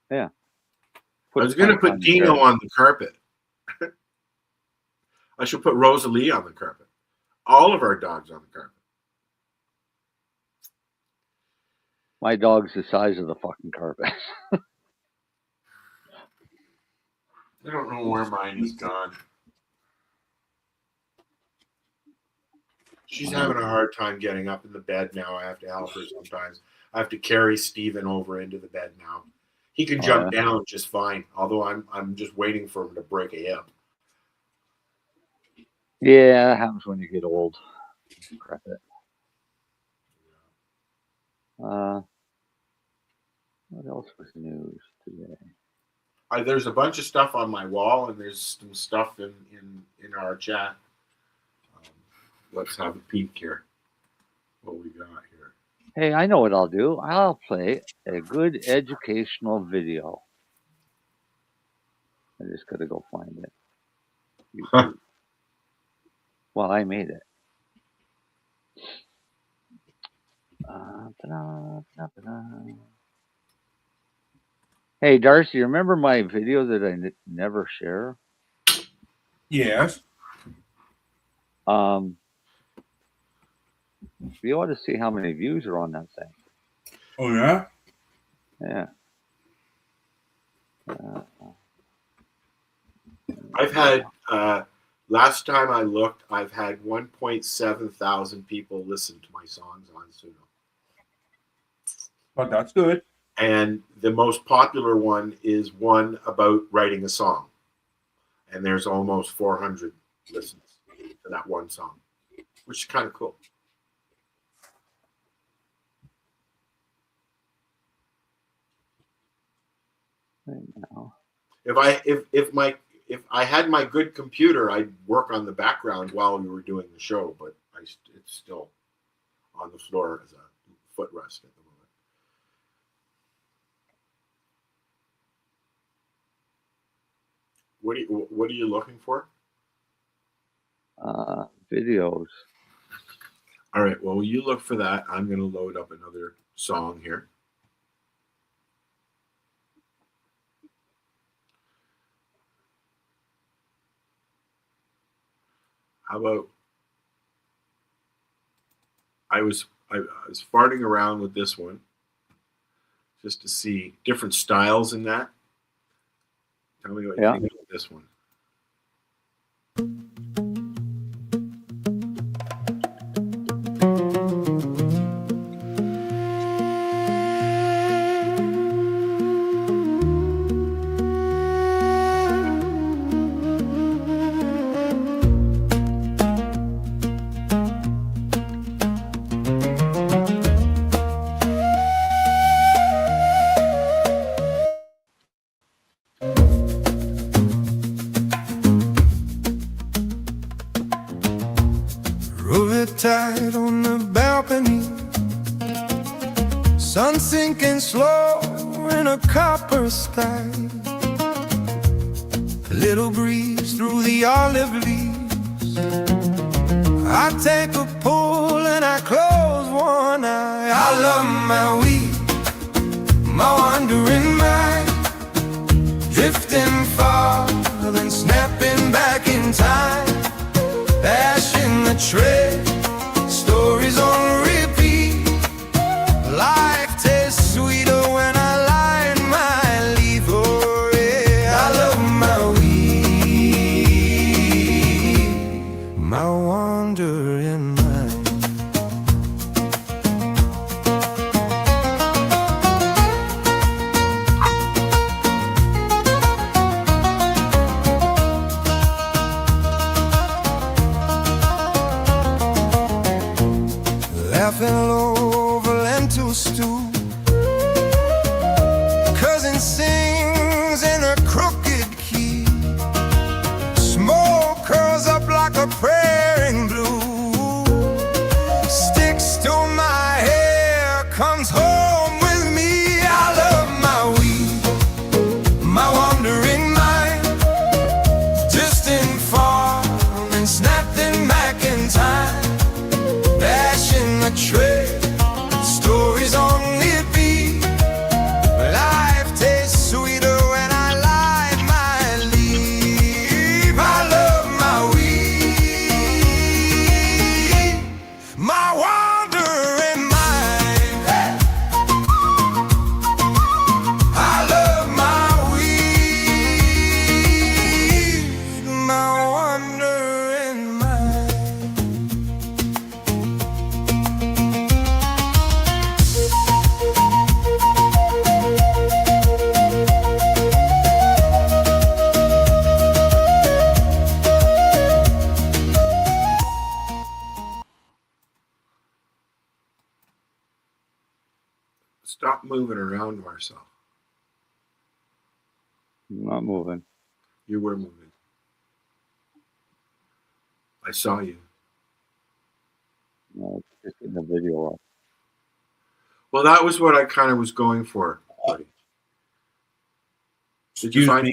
Yeah. I was going to put Dino on the carpet. I should put Rosalie on the carpet. All of our dogs on the carpet. My dog's the size of the fucking carpet. I don't know where mine is gone. She's having a hard time getting up in the bed now. I have to help her sometimes. I have to carry Steven over into the bed now. He can jump down just fine, although I'm just waiting for him to break a hip. Yeah, that happens when you get old. Crap it. What else was news today? There's a bunch of stuff on my wall, and there's some stuff in our chat. Let's have a peek here. What we got here? Hey, I know what I'll do. I'll play a good educational video. I just got to go find it. Huh. Well, I made it. Hey, Darcy, remember my video that I never share? Yes. We ought to see how many views are on that thing. Oh, yeah? Yeah. I've had, last time I looked, I've had 1.7 thousand people listen to my songs on Suno. But that's good. And the most popular one is one about writing a song. And there's almost 400 listens to that one song, which is kind of cool. Right now. If I had my good computer, I'd work on the background while we were doing the show, but it's still on the floor as a footrest at the moment. What are you looking for? Videos. All right. Well, you look for that. I'm going to load up another song here. How about I was farting around with this one just to see different styles in that. Tell me what you think of this one. Tight on the balcony, sun sinking slow in a copper sky. A little breeze through the olive leaves. I take a pull and I close one eye. I love my weed, my wandering mind, drifting far then snapping back in time. Ash in the trail, stories on repeat. Life tastes sweeter when I light my leaf. Oh yeah, I love my weed, my wandering mind. Laughing low over lentil stew. Cousin sings in a crooked key. Smoke curls up like a prayer in blue. Sticks to my hair, comes home with me. I love my weed, my wandering mind, distant far and snapping back in time. Ash in the trail, stories on the beat. Life tastes sweeter when I light my leaf. I love my weed, my wandering mind. I love my weed, my wandering mind. Stop moving around, Marcel. I'm not moving. You were moving. I saw you. No, it's just getting the video up. Well, that was what I kind of was going for, buddy. Did you find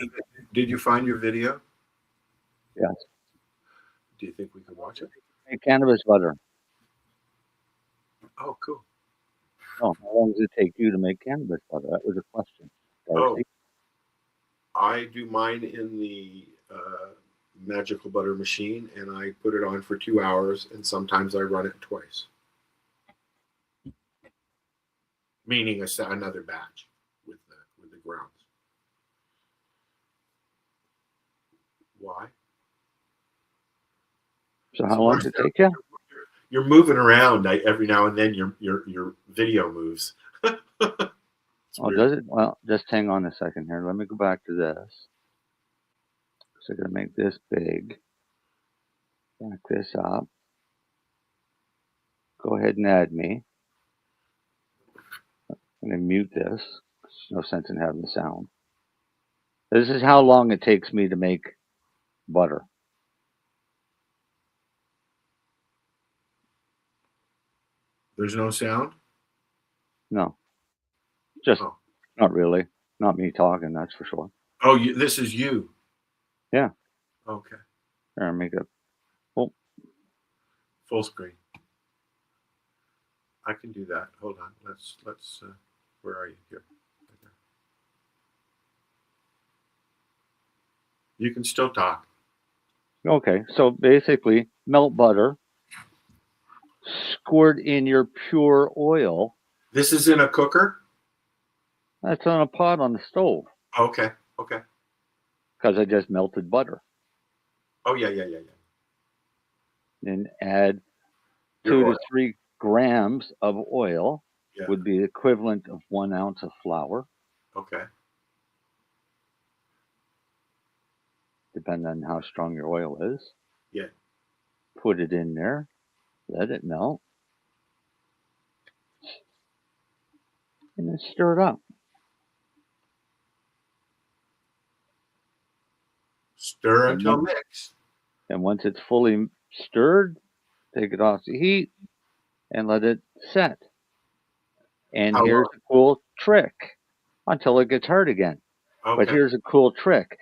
your video? Yes. Do you think we could watch it? Hey, cannabis butter. Oh, cool. Oh, how long does it take you to make cannabis butter? That was a question. Oh, Darcy. I do mine in the magical butter machine, and I put it on for 2 hours, and sometimes I run it twice. Meaning another batch with the grounds. Why? So how long does it take you? You're moving around every now and then. Your video moves. Oh, does it? Well, just hang on a second here. Let me go back to this. So I'm going to make this big. Back this up. Go ahead and add me. I'm going to mute this. There's no sense in having the sound. This is how long it takes me to make butter. There's no sound? No. Just not really. Not me talking, that's for sure. Oh, this is you? Yeah. Okay. Here, make it full screen. I can do that. Hold on. Let's where are you? Here. Right there. You can still talk. Okay. So basically, melt butter, squirt in your pure oil. This is in a cooker? That's on a pot on the stove. Okay. Okay. Because I just melted butter. Oh, yeah. Then add 2 to 3 grams of oil, would be equivalent of 1 ounce of flour. Okay. Depending on how strong your oil is. Yeah. Put it in there. Let it melt. And then stir it up. Stir until mixed. And once it's fully stirred, take it off the heat and let it set. And here's a cool trick until it gets hard again. Okay. But here's a cool trick.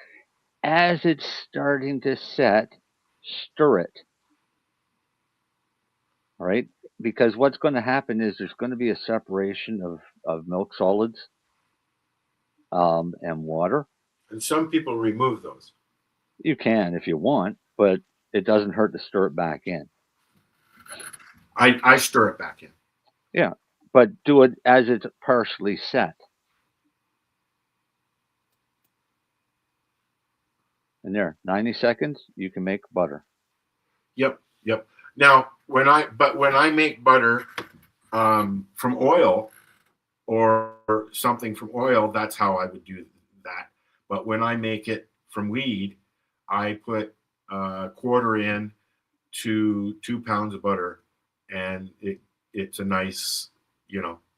As it's starting to set, stir it. All right? Because what's going to happen is there's going to be a separation of milk solids and water. And some people remove those. You can if you want, but it doesn't hurt to stir it back in. I stir it back in. Yeah, but do it as it's partially set. And there, 90 seconds, you can make butter. Yep. Now, when I make butter from oil or something from oil, that's how I would do that. But when I make it from weed, I put a quarter in to 2 pounds of butter, and it's a nice,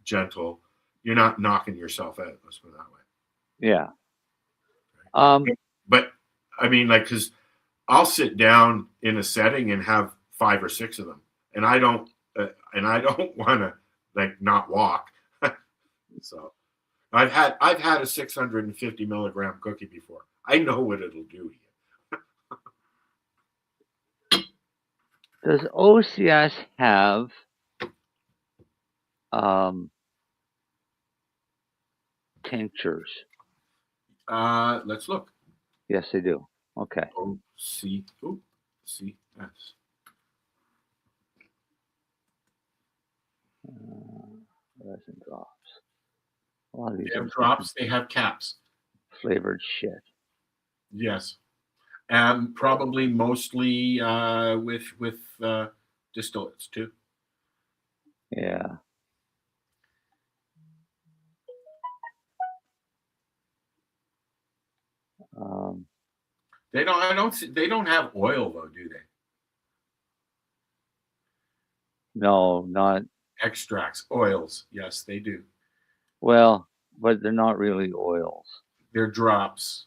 gentle. You're not knocking yourself out. Let's put it that way. Yeah. But I mean, because I'll sit down in a setting and have 5 or 6 of them, and I don't want to not walk. So I've had a 650 milligram cookie before. I know what it'll do to you. Does OCS have tinctures? Let's look. Yes, they do. Okay. OCS. Resin drops. A lot of these they have drops. They have caps. Flavored shit. Yes. And probably mostly with distillates too. Yeah. They don't have oil though, do they? No, not extracts. Oils, yes, they do. Well, but they're not really oils. They're drops.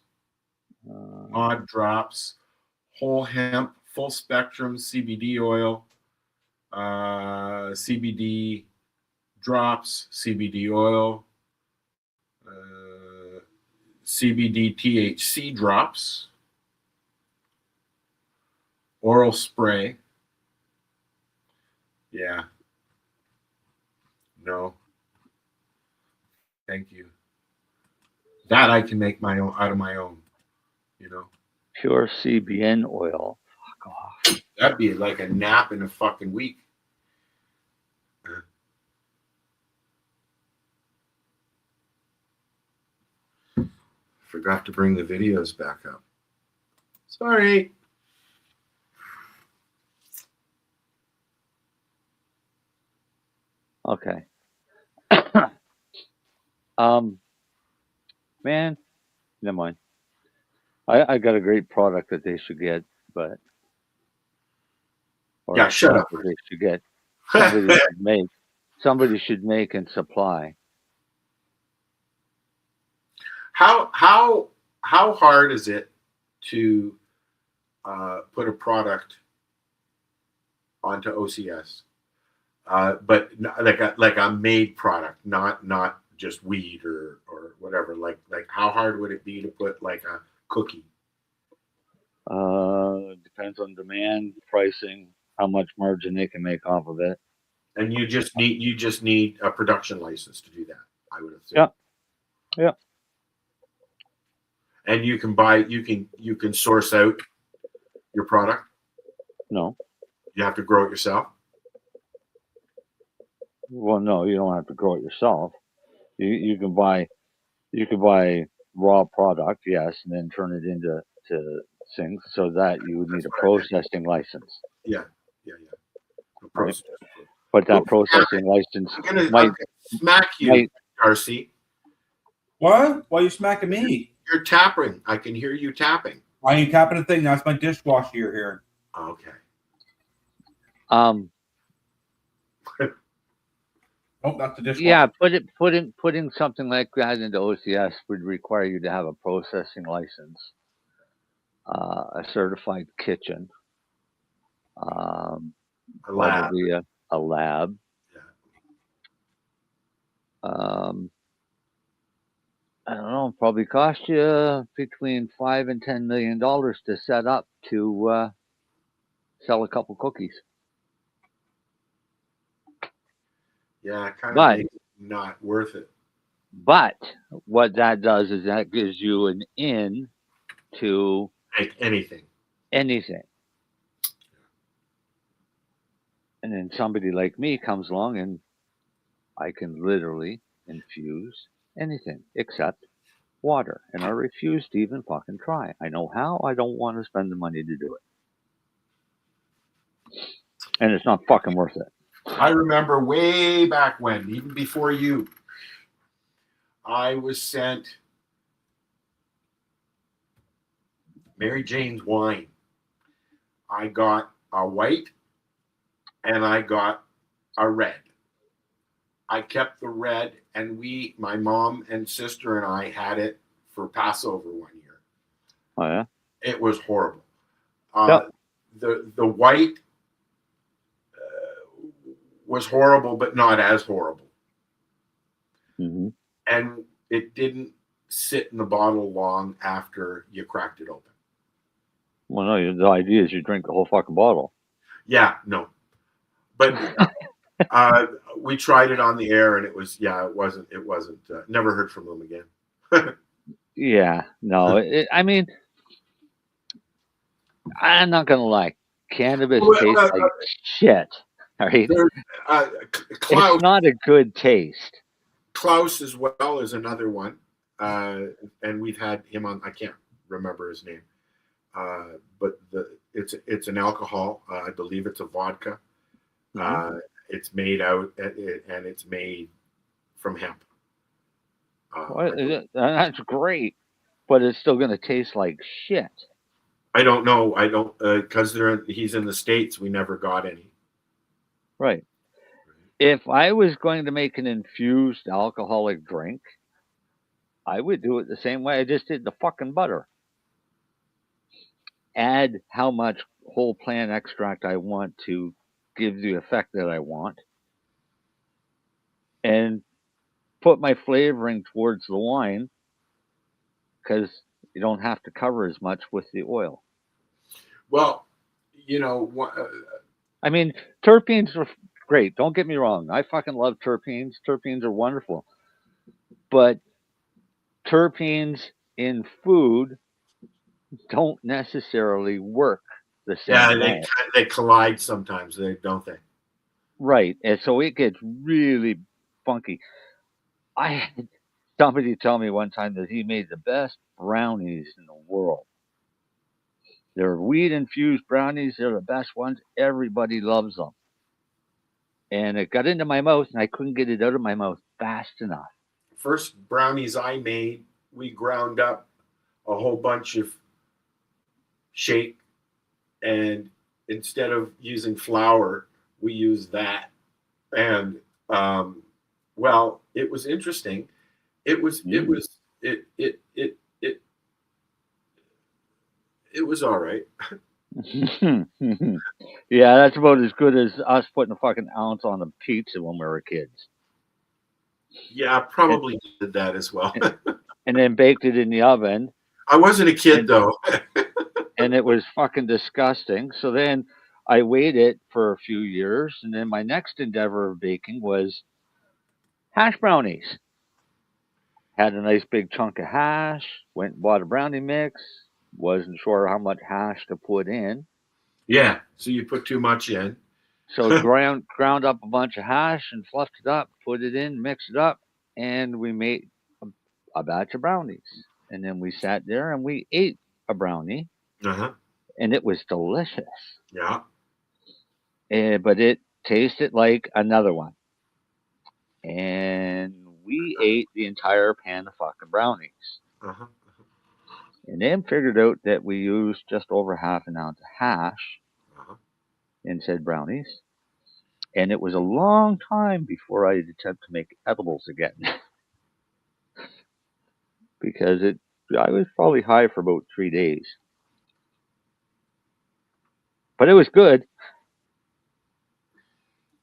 Odd drops, whole hemp, full spectrum CBD oil, CBD drops, CBD oil, CBD THC drops, oral spray. Yeah. No. Thank you. That I can make my own out of my own. You know, Pure CBN oil. Fuck off. that'd be like a nap in a fucking week. Forgot to bring the videos back up. Sorry. Okay. Man, never mind. I got a great product that they should get, but Yeah, shut up. They should get. Somebody should make and supply. How hard is it to put a product onto OCS, but like a made product, not just weed or whatever. Like how hard would it be to put like a cookie? Depends on demand, pricing, how much margin they can make off of it. And you just need a production license to do that, I would assume. Yeah. And you can source out your product? No. You have to grow it yourself? Well, no, you don't have to grow it yourself. You can buy raw product, yes, and then turn it into things. So that you would need a processing license. Yeah. Right. But that processing license I'm gonna smack you, Darcy. What? Why are you smacking me? You're tapping. I can hear you tapping. Why are you tapping a thing? That's my dishwasher you're hearing. Okay. Oh, that's the dishwasher. Yeah, putting something like that into OCS would require you to have a processing license, a certified kitchen, a lab. probably a lab. Yeah. I don't know, probably cost you between $5 and $10 million to set up to sell a couple cookies. Yeah, kind of not worth it. But what that does is that gives you an in to Make anything. And then somebody like me comes along and I can literally infuse anything except water. And I refuse to even fucking try. I know how. I don't want to spend the money to do it. And it's not fucking worth it. I remember way back when, even before you, I was sent Mary Jane's wine. I got a white and I got a red. I kept the red, and my mom and sister and I had it for Passover one year. Oh, yeah? It was horrible. Yep. The white was horrible, but not as horrible. Mm-hmm. And it didn't sit in the bottle long after you cracked it open. Well, no, the idea is you drink the whole fucking bottle. Yeah, no. But we tried it on the air, and it wasn't. Never heard from them again. Yeah, no. I mean, I'm not gonna lie. Cannabis tastes like shit. All right, it's not a good taste. Klaus as well is another one, and we've had him on. I can't remember his name, but it's an alcohol. I believe it's a vodka. Mm-hmm. It's made out, and it's made from hemp. That's great, but it's still going to taste like shit. I don't know. I don't because he's in the States. We never got any. Right. If I was going to make an infused alcoholic drink, I would do it the same way I just did the fucking butter. Add how much whole plant extract I want to give the effect that I want, and put my flavoring towards the wine, because you don't have to cover as much with the oil. Well, I mean, terpenes are great. Don't get me wrong. I fucking love terpenes. Terpenes are wonderful. But terpenes in food don't necessarily work the same way. They collide sometimes, don't they? Right, and so it gets really funky. I had somebody tell me one time that he made the best brownies in the world. They're weed-infused brownies. They're the best ones. Everybody loves them. And it got into my mouth, and I couldn't get it out of my mouth fast enough. First brownies I made, we ground up a whole bunch of shake, and instead of using flour, we used that. And well, it was interesting. It was all right. Yeah, that's about as good as us putting a fucking ounce on a pizza when we were kids. Yeah, I probably did that as well. And then baked it in the oven. I wasn't a kid though. And it was fucking disgusting. So then I waited for a few years, and then my next endeavor of baking was hash brownies. Had a nice big chunk of hash, went and bought a brownie mix, wasn't sure how much hash to put in. Yeah, so you put too much in. So ground up a bunch of hash and fluffed it up, put it in, mixed it up, and we made a batch of brownies. And then we sat there and we ate a brownie, and it was delicious. Yeah. But it tasted like another one. And we ate the entire pan of fucking brownies. And then figured out that we used just over half an ounce of hash in said brownies. And it was a long time before I'd attempt to make edibles again. Because I was probably high for about 3 days. But it was good.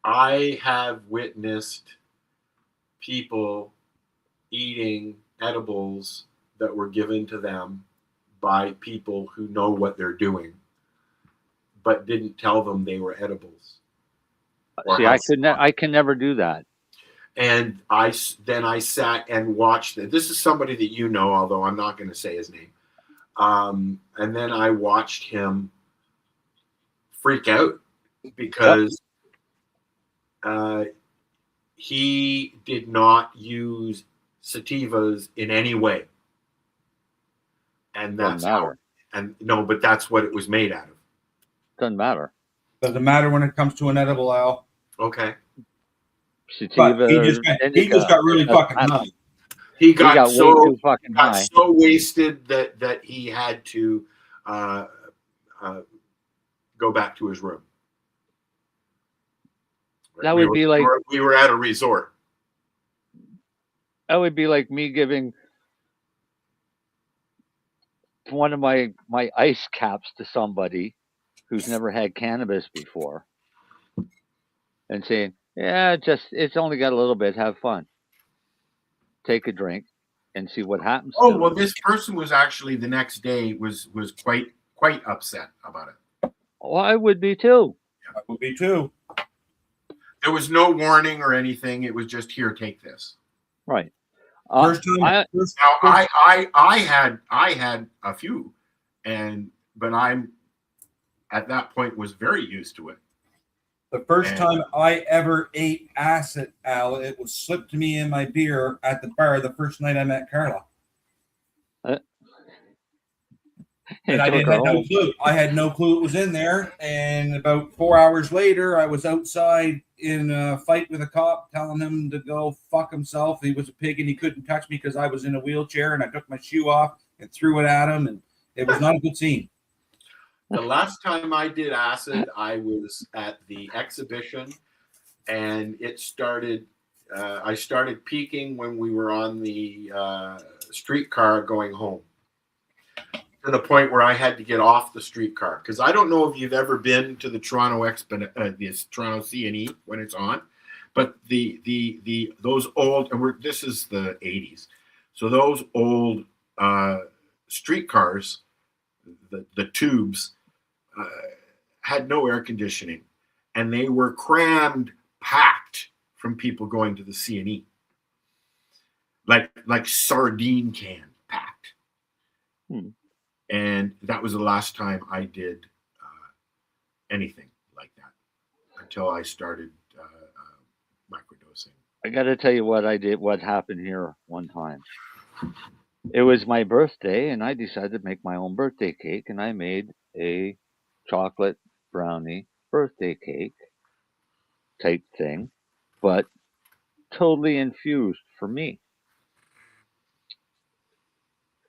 I have witnessed people eating edibles that were given to them by people who know what they're doing, but didn't tell them they were edibles. See, I can never do that. And I sat and watched it. This is somebody that you know, although I'm not going to say his name. And then I watched him freak out because he did not use sativas in any way. And that's how, and no, but that's what it was made out of. Doesn't matter. Doesn't matter when it comes to an edible, Al. Okay. Sativa, he just got really fucking high. He got so way too fucking high. So wasted that he had to go back to his room. That would be like we were at a resort. That would be like me giving one of my ice caps to somebody who's never had cannabis before and saying, yeah, it's only got a little bit, have fun. Take a drink and see what happens. Oh, well, this person was actually the next day was quite upset about it. Well, I would be too. I would be too. There was no warning or anything. It was just, here, take this. Right. I had a few, but I'm at that point was very used to it. The first time I ever ate acid, Al, it was slipped to me in my beer at the bar the first night I met Carla. And I had no clue. I had no clue it was in there. And about 4 hours later, I was outside in a fight with a cop, telling him to go fuck himself. He was a pig and he couldn't touch me because I was in a wheelchair. And I took my shoe off and threw it at him. And it was not a good scene. The last time I did acid, I was at the exhibition, and it started. I started peaking when we were on the streetcar going home, to the point where I had to get off the streetcar, because I don't know if you've ever been to the Toronto this Toronto C&E when it's on, but those old, and this is the 80s, so those old streetcars, the tubes. Had no air conditioning, and they were packed from people going to the C&E, like sardine can packed. And that was the last time I did anything like that until I started microdosing. I got to tell you what I did, what happened here one time. It was my birthday, and I decided to make my own birthday cake, and I made a chocolate brownie birthday cake type thing, but totally infused for me.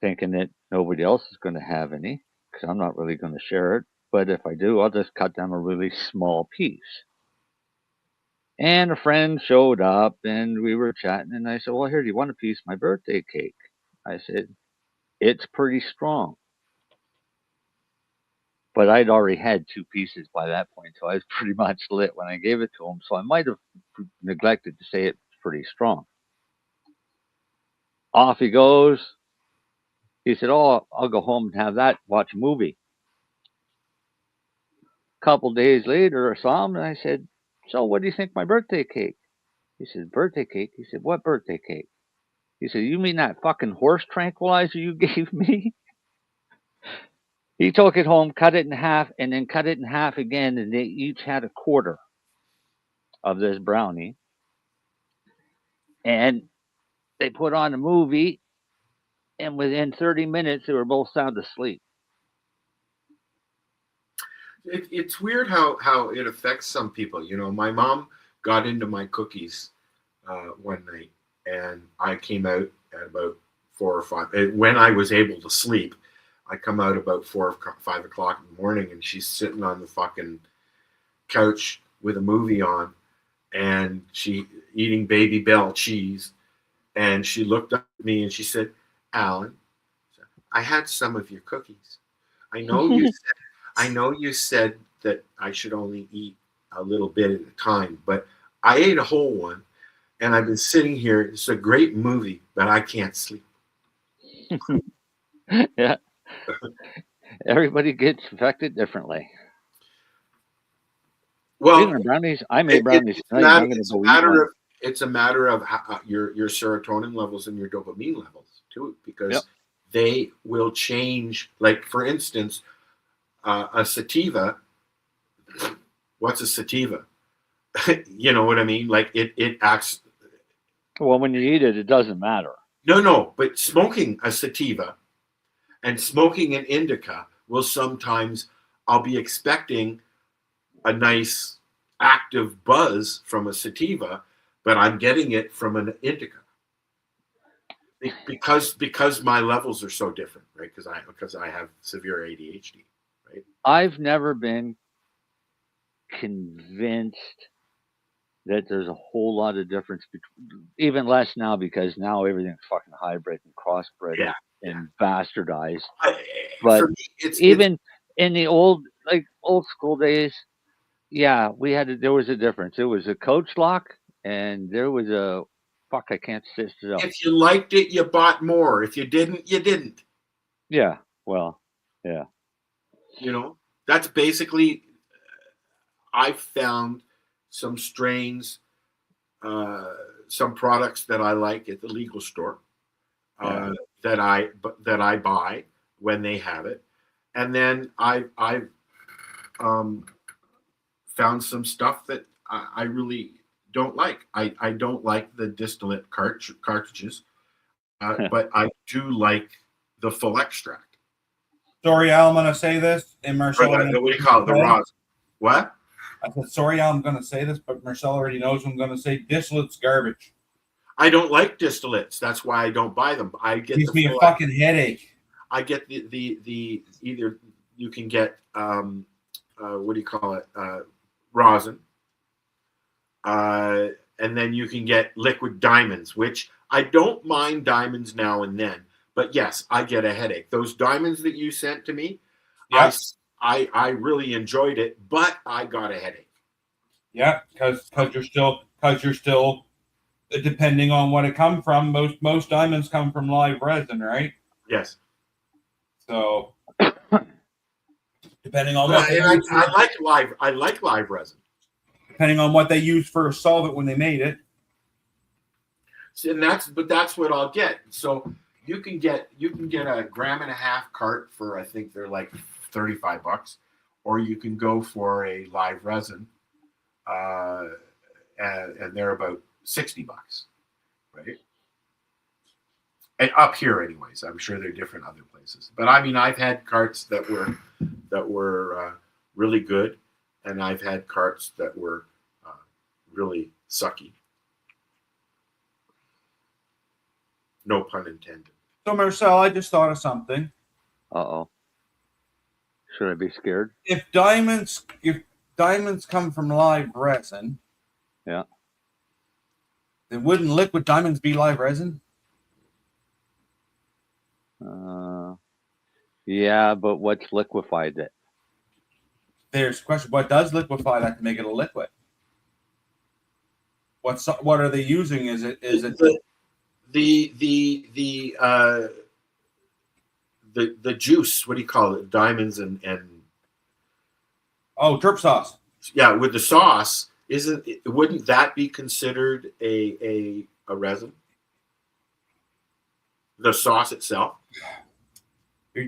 Thinking that nobody else is going to have any, because I'm not really going to share it. But if I do, I'll just cut down a really small piece. And a friend showed up, and we were chatting, and I said, well, here, do you want a piece of my birthday cake? I said, it's pretty strong. But I'd already had 2 pieces by that point, so I was pretty much lit when I gave it to him. So I might have neglected to say it's pretty strong. Off he goes. He said, oh, I'll go home and have that, watch a movie. A couple days later, I saw him, and I said, so what do you think of my birthday cake? He said, birthday cake? He said, what birthday cake? He said, you mean that fucking horse tranquilizer you gave me? He took it home, cut it in half, and then cut it in half again, and they each had a quarter of this brownie. And they put on a movie, and within 30 minutes, they were both sound asleep. It's weird how it affects some people. You know, my mom got into my cookies one night, and I came out at about 4 or 5. When I was able to sleep, I come out about 4 or 5 o'clock in the morning, and she's sitting on the fucking couch with a movie on, and she eating Baby Bell cheese, and she looked up at me and she said, Alan, I had some of your cookies. I know you said that I should only eat a little bit at a time, but I ate a whole one, and I've been sitting here. It's a great movie, but I can't sleep. Yeah. Everybody gets affected differently. Well, brownies. I made brownies. It's a matter of how, your serotonin levels and your dopamine levels too, because they will change. Like, for instance, a sativa. What's a sativa? You know what I mean? Like it acts. Well, when you eat it, it doesn't matter. No, but smoking a sativa and smoking an indica will sometimes, I'll be expecting a nice active buzz from a sativa, but I'm getting it from an indica because my levels are so different, right? Because I have severe ADHD, right? I've never been convinced that there's a whole lot of difference between, even less now, because now everything's fucking hybrid and crossbred and bastardized. But me, in the old school days, there was a difference. It was a coach lock, and there was a I can't sit it up. If you liked it, you bought more. If you didn't, you didn't. Yeah. Well, yeah. You know, that's basically. I found some strains, some products that I like at the legal store that I buy when they have it, and then I found some stuff that I really don't like. I don't like the distillate cartridges, but I do like the full extract. Sorry, Al, I'm going to say this, and Marcel. What do you call it? The rosin. What? I said, sorry, Al, I'm going to say this, but Marcel already knows what I'm going to say. Distillate's garbage. I don't like distillates. That's why I don't buy them. Gives me a fucking headache. I get the either you can get what do you call it, rosin, and then you can get liquid diamonds, which I don't mind diamonds now and then, but yes, I get a headache. Those diamonds that you sent to me, yes. I really enjoyed it, but I got a headache. Yeah, because you're still depending on what it come from. Most diamonds come from live resin, right? Yes. So depending on what I like live resin. Depending on what they use for a solvent when they made it. And that's what I'll get. So You can get a 1.5 gram cart for, I think they're like $35, or you can go for a live resin, and they're about $60, right? And up here, anyways. I'm sure they're different other places. But I mean, I've had carts that were really good, and I've had carts that were really sucky. No pun intended. So, Marcel, I just thought of something. Uh-oh. Should I be scared? If diamonds come from live resin, yeah, then wouldn't liquid diamonds be live resin? Yeah, but what's liquefied it? There's a question. What does liquefy that to make it a liquid? What are they using? Is it the juice? What do you call it? Diamonds and terp sauce. Yeah, with the sauce, wouldn't that be considered a resin? The sauce itself.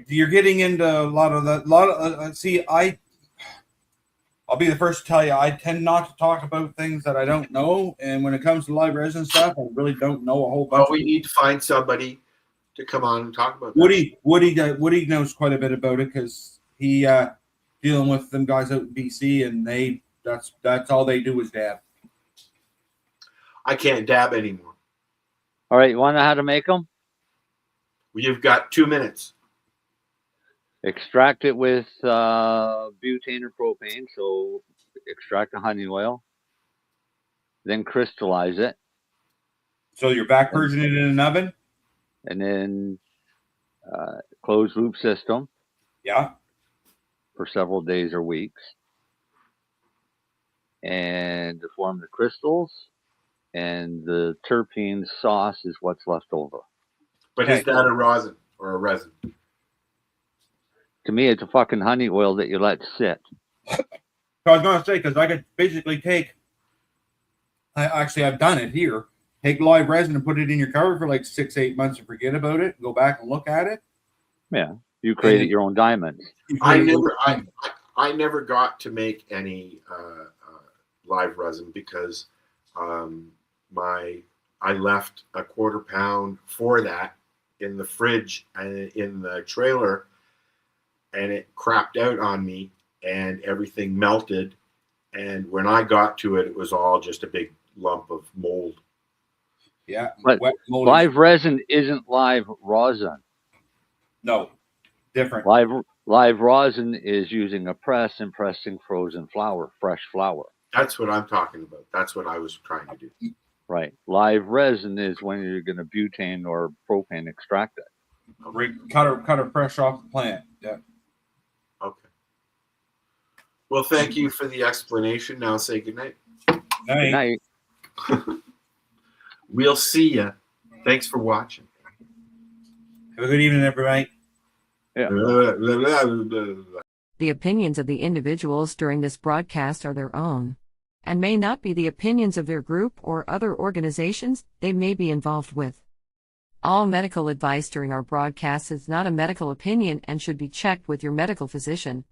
You're getting into a lot of that. See, I'll be the first to tell you, I tend not to talk about things that I don't know. And when it comes to live resin stuff, I really don't know a whole bunch. Well, we need to find somebody to come on and talk about that. Woody knows quite a bit about it because he dealing with them guys out in BC, and that's all they do is dab. I can't dab anymore. All right, you want to know how to make them? You've got 2 minutes. Extract it with butane or propane. So extract the honey oil, then crystallize it. So you're back purging it in an oven? And then closed loop system. Yeah. For several days or weeks. And to form the crystals. And the terpene sauce is what's left over. But is that a rosin or a resin? To me, it's a fucking honey oil that you let sit. So I was going to say, because I could basically I've done it here. Take live resin and put it in your cover for like 6-8 months and forget about it. Go back and look at it. Yeah, you created your own diamonds. I never got to make any live resin because I left a 1/4 pound for that in the fridge and in the trailer, and it crapped out on me and everything melted. And when I got to it, it was all just a big lump of mold. Yeah. But live resin isn't live rosin. No, different. Live rosin is using a press and pressing frozen flour, fresh flour. That's what I'm talking about. That's what I was trying to do. Right. Live resin is when you're going to butane or propane extract it. Cut her fresh off the plant. Yeah. Okay. Well, thank you for the explanation. Now say good night. Good night. We'll see you. Thanks for watching. Have a good evening, everybody. Yeah. The opinions of the individuals during this broadcast are their own, and may not be the opinions of their group or other organizations they may be involved with. All medical advice during our broadcast is not a medical opinion and should be checked with your medical physician.